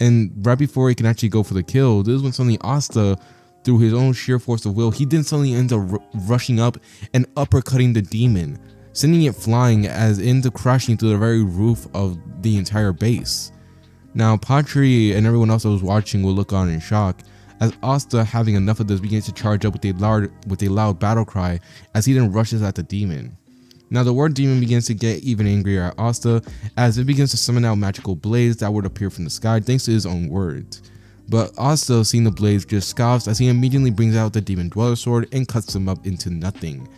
And right before he can actually go for the kill, this is when suddenly Asta, through his own sheer force of will, he then suddenly ends up rushing up and uppercutting the demon, sending it flying as into crashing through the very roof of the entire base. Now Patri and everyone else that was watching will look on in shock, as Asta, having enough of this, begins to charge up with a loud battle cry as he then rushes at the demon. Now the word demon begins to get even angrier at Asta as it begins to summon out magical blades that would appear from the sky thanks to his own words. But Asta, seeing the blades, just scoffs as he immediately brings out the demon dweller sword and cuts them up into nothing.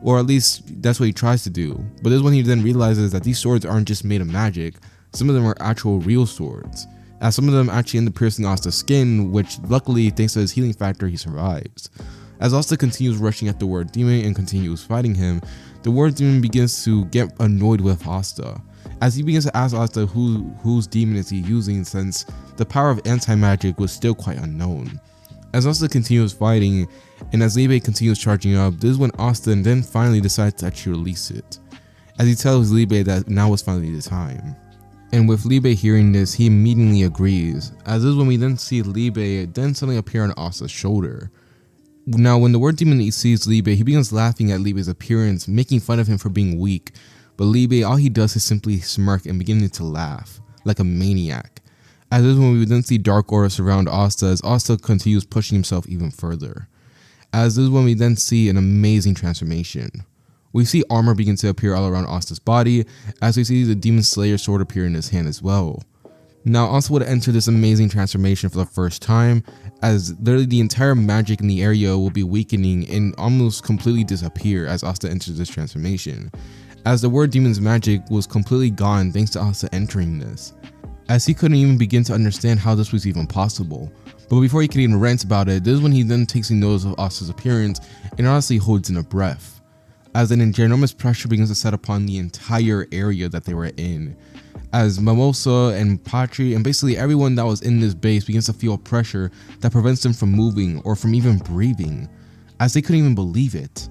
Or at least that's what he tries to do. But this is when he then realizes that these swords aren't just made of magic, some of them are actual real swords, as some of them actually end up piercing Asta's skin, which luckily, thanks to his healing factor, he survives. As Asta continues rushing at the word demon and continues fighting him, the word demon begins to get annoyed with Asta, as he begins to ask Asta whose demon is he using, since the power of anti-magic was still quite unknown. As Asta continues fighting, and as Libe continues charging up, this is when Asta then finally decides to actually release it, as he tells Libe that now is finally the time. And with Libe hearing this, he immediately agrees, as this is when we then see Libe then suddenly appear on Asta's shoulder. Now, when the word demon sees Libe, he begins laughing at Libe's appearance, making fun of him for being weak, but Libe, all he does is simply smirk and beginning to laugh, like a maniac. As this is when we then see dark aura surround Asta, as Asta continues pushing himself even further. As this is when we then see an amazing transformation. We see armor begin to appear all around Asta's body, as we see the Demon Slayer sword appear in his hand as well. Now, Asta would enter this amazing transformation for the first time, as literally the entire magic in the area will be weakening and almost completely disappear as Asta enters this transformation, as the word demon's magic was completely gone thanks to Asta entering this, as he couldn't even begin to understand how this was even possible. But before he could even rant about it, this is when he then takes notice of Asta's appearance and honestly holds in a breath, as an enormous pressure begins to set upon the entire area that they were in, as Mimosa and Patri and basically everyone that was in this base begins to feel pressure that prevents them from moving or from even breathing, as they couldn't even believe it.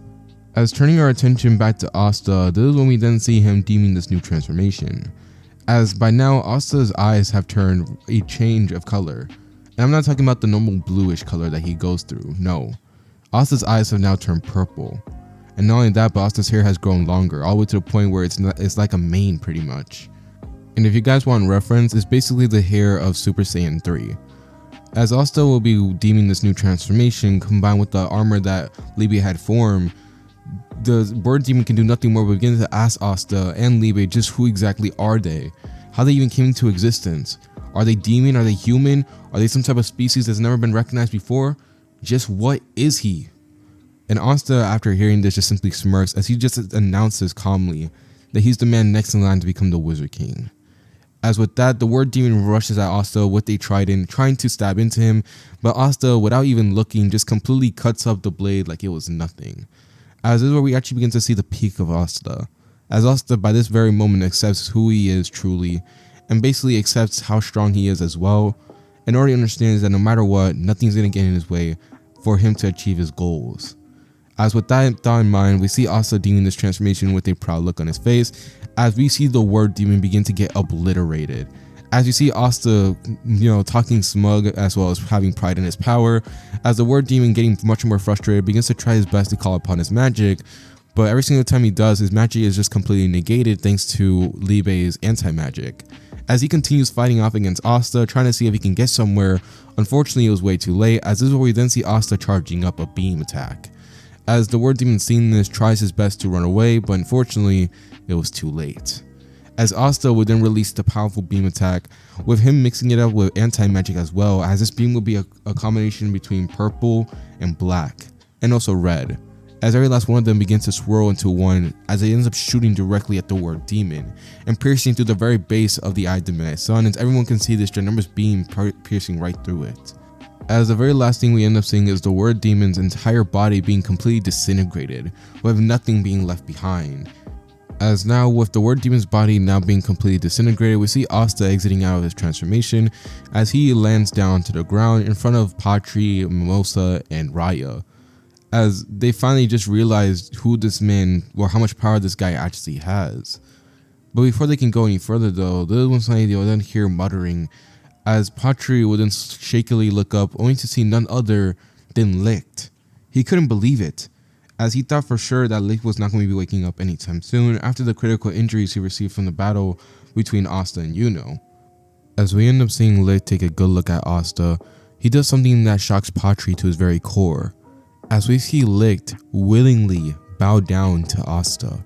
As turning our attention back to Asta, this is when we then see him deeming this new transformation, as by now Asta's eyes have turned a change of color, and I'm not talking about the normal bluish color that he goes through, no. Asta's eyes have now turned purple, and not only that, but Asta's hair has grown longer, all the way to the point where it's like a mane pretty much. And if you guys want reference, it's basically the hair of Super Saiyan 3. As Asta will be deeming this new transformation combined with the armor that Libe had formed, the word demon can do nothing more but begin to ask Asta and Libe just who exactly are they, how they even came into existence. Are they demon? Are they human? Are they some type of species that's never been recognized before? Just what is he? And Asta, after hearing this, just simply smirks as he just announces calmly that he's the man next in line to become the Wizard King. As with that, the word demon rushes at Asta with a trident, trying to stab into him, but Asta, without even looking, just completely cuts up the blade like it was nothing. As this is where we actually begin to see the peak of Asta, as Asta by this very moment accepts who he is truly, and basically accepts how strong he is as well, and already understands that no matter what, nothing's going to get in his way for him to achieve his goals. As with that thought in mind, we see Asta deeming this transformation with a proud look on his face, as we see the word demon begin to get obliterated. As you see Asta, talking smug as well as having pride in his power, as the word demon getting much more frustrated begins to try his best to call upon his magic, but every single time he does, his magic is just completely negated thanks to Libe's anti-magic. As he continues fighting off against Asta, trying to see if he can get somewhere, unfortunately it was way too late, as this is where we then see Asta charging up a beam attack. As the word demon seeing this tries his best to run away, but unfortunately it was too late. As Asta would then release the powerful beam attack, with him mixing it up with anti-magic as well, as this beam will be a combination between purple and black, and also red, as every last one of them begins to swirl into one, as it ends up shooting directly at the word demon, and piercing through the very base of the Eye-Dimensional Sun, as everyone can see this ginormous beam piercing right through it. As the very last thing we end up seeing is the word demon's entire body being completely disintegrated, with nothing being left behind. As now, with the word demon's body now being completely disintegrated, we see Asta exiting out of his transformation as he lands down to the ground in front of Patri, Mimosa, and Raya, as they finally just realized who this man, or how much power this guy actually has. But before they can go any further though, this is when suddenly they will then hear muttering, as Patri would then shakily look up, only to see none other than Licht. He couldn't believe it, as he thought for sure that Licht was not going to be waking up anytime soon after the critical injuries he received from the battle between Asta and Yuno. As we end up seeing Licht take a good look at Asta, he does something that shocks Patri to his very core, as we see Licht willingly bow down to Asta.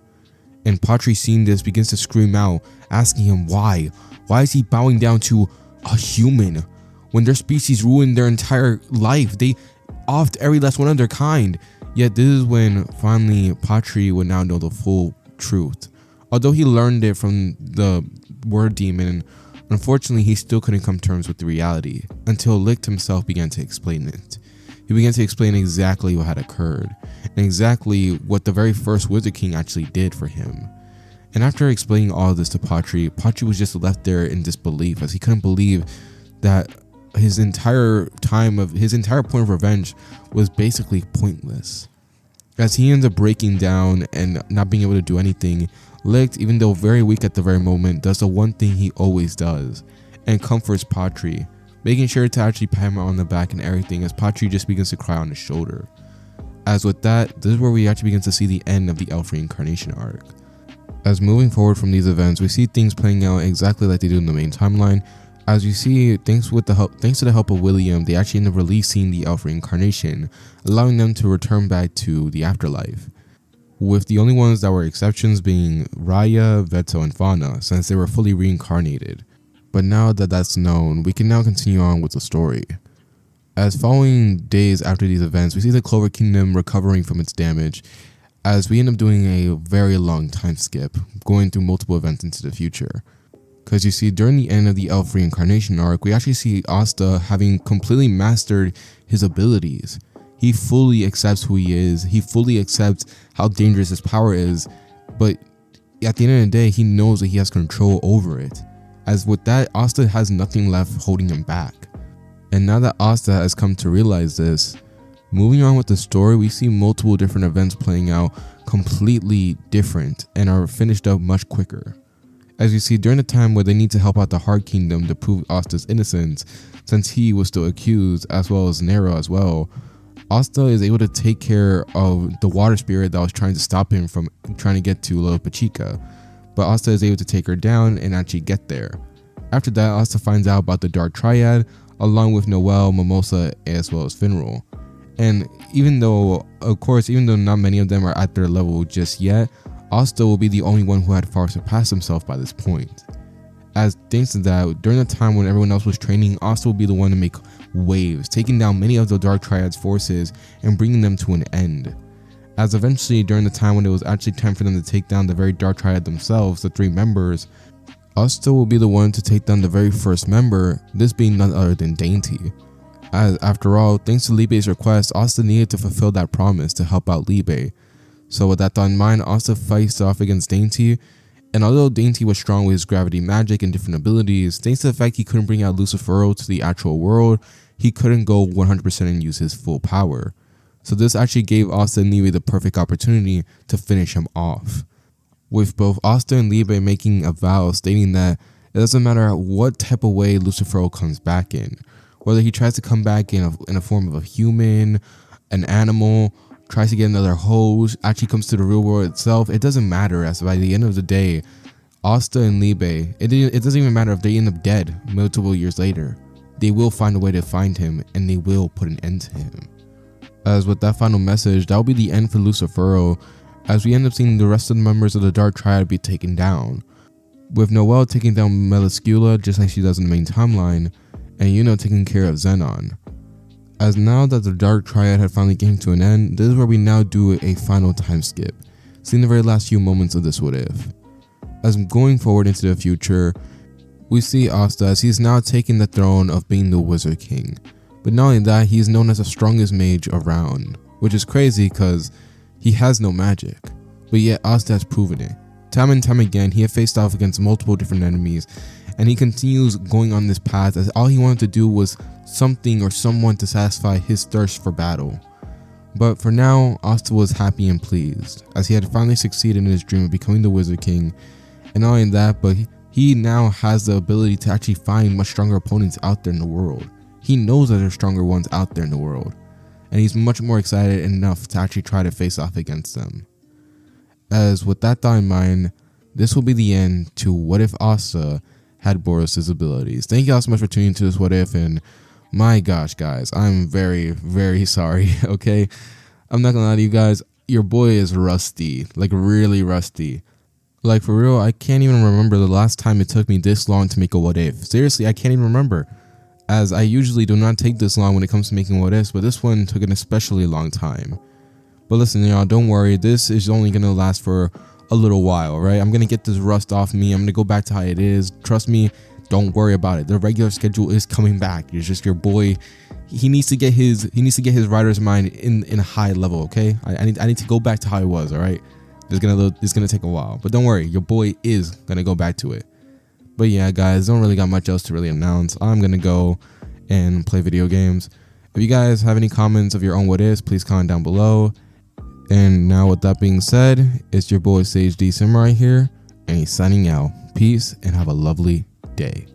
And Patri, seeing this, begins to scream out, asking him why. Why is he bowing down to a human when their species ruined their entire life? They offed every last one of their kind. Yet this is when finally Patri would now know the full truth. Although he learned it from the word demon, unfortunately he still couldn't come to terms with the reality until Licht himself began to explain it. he began to explain exactly what had occurred, and exactly what the very first Wizard King actually did for him. And after explaining all of this to Patri, Patri was just left there in disbelief, as he couldn't believe that his entire point of revenge was basically pointless. As he ends up breaking down and not being able to do anything, Licht, even though very weak at the very moment, does the one thing he always does, and comforts Patri, making sure to actually pat him on the back and everything, as Patri just begins to cry on his shoulder. As with that, this is where we actually begin to see the end of the elf reincarnation arc. As moving forward from these events, we see things playing out exactly like they do in the main timeline. As you see, thanks to the help of William, they actually end up releasing the elf reincarnation, allowing them to return back to the afterlife, with the only ones that were exceptions being Raya, Veto, and Fauna, since they were fully reincarnated. But now that that's known, we can now continue on with the story. As following days after these events, we see the Clover Kingdom recovering from its damage, as we end up doing a very long time skip, going through multiple events into the future. Because you see, during the end of the elf reincarnation arc, we actually see Asta having completely mastered his abilities. He fully accepts who he is, he fully accepts how dangerous his power is, but at the end of the day, he knows that he has control over it. As with that, Asta has nothing left holding him back. And now that Asta has come to realize this, moving on with the story, we see multiple different events playing out completely different and are finished up much quicker. As you see, during the time where they need to help out the Heart Kingdom to prove Asta's innocence, since he was still accused, as well as Nero as well, Asta is able to take care of the water spirit that was trying to stop him from trying to get to Little Pachika. But Asta is able to take her down and actually get there. After that, Asta finds out about the Dark Triad, along with Noelle, Mimosa, as well as Finral. And even though not many of them are at their level just yet, Asta will be the only one who had far surpassed himself by this point. As thanks to that, during the time when everyone else was training, Asta will be the one to make waves, taking down many of the Dark Triad's forces and bringing them to an end. As eventually, during the time when it was actually time for them to take down the very Dark Triad themselves, the 3 members, Asta will be the one to take down the very first member, this being none other than Dainty. As after all, thanks to Libe's request, Asta needed to fulfill that promise to help out Libe. So with that thought in mind, Asta fights off against Dainty, and although Dainty was strong with his gravity magic and different abilities, thanks to the fact he couldn't bring out Lucifero to the actual world, he couldn't go 100% and use his full power. So this actually gave Asta and Libe the perfect opportunity to finish him off, with both Asta and Libe making a vow stating that it doesn't matter what type of way Lucifero comes back in, whether he tries to come back in a form of a human, an animal, tries to get another host, actually comes to the real world itself, it doesn't matter, as by the end of the day, Asta and Libe, it doesn't even matter if they end up dead multiple years later, they will find a way to find him and they will put an end to him. As with that final message, that will be the end for Lucifero, as we end up seeing the rest of the members of the Dark Triad be taken down, with Noelle taking down Meliscula just like she does in the main timeline, and Yuno taking care of Xenon. As now that the Dark Triad had finally came to an end, this is where we now do a final time skip, seeing the very last few moments of this What If. As going forward into the future, we see Asta as he's now taking the throne of being the Wizard King. But not only that, he is known as the strongest mage around, which is crazy because he has no magic. But yet Asta has proven it. Time and time again, he had faced off against multiple different enemies, and he continues going on this path as all he wanted to do was something or someone to satisfy his thirst for battle. But for now, Asta was happy and pleased, as he had finally succeeded in his dream of becoming the Wizard King. And not only that, but he now has the ability to actually find much stronger opponents out there in the world. He knows that there are stronger ones out there in the world, and he's much more excited enough to actually try to face off against them. As with that thought in mind, this will be the end to What If Asta had Boros' abilities. Thank you all so much for tuning into this What If, and my gosh guys, I'm very, very sorry, okay? I'm not gonna lie to you guys, your boy is rusty, like really rusty. Like for real, I can't even remember the last time it took me this long to make a What If. Seriously, I can't even remember, as I usually do not take this long when it comes to making What Ifs, but this one took an especially long time. But listen y'all, don't worry, this is only gonna last for a little while, right? I'm gonna get this rust off me, I'm gonna go back to how it is. Trust me, don't worry about it. The regular schedule is coming back. It's just your boy. He needs to get his writer's mind in a high level. Okay, I need to go back to how it was. All right, it's gonna take a while, but don't worry, your boy is gonna go back to it. But yeah, guys, don't really got much else to really announce. I'm gonna go and play video games. If you guys have any comments of your own what is, please comment down below. And now with that being said, it's your boy Sage D Samurai here, and he's signing out. Peace and have a lovely day.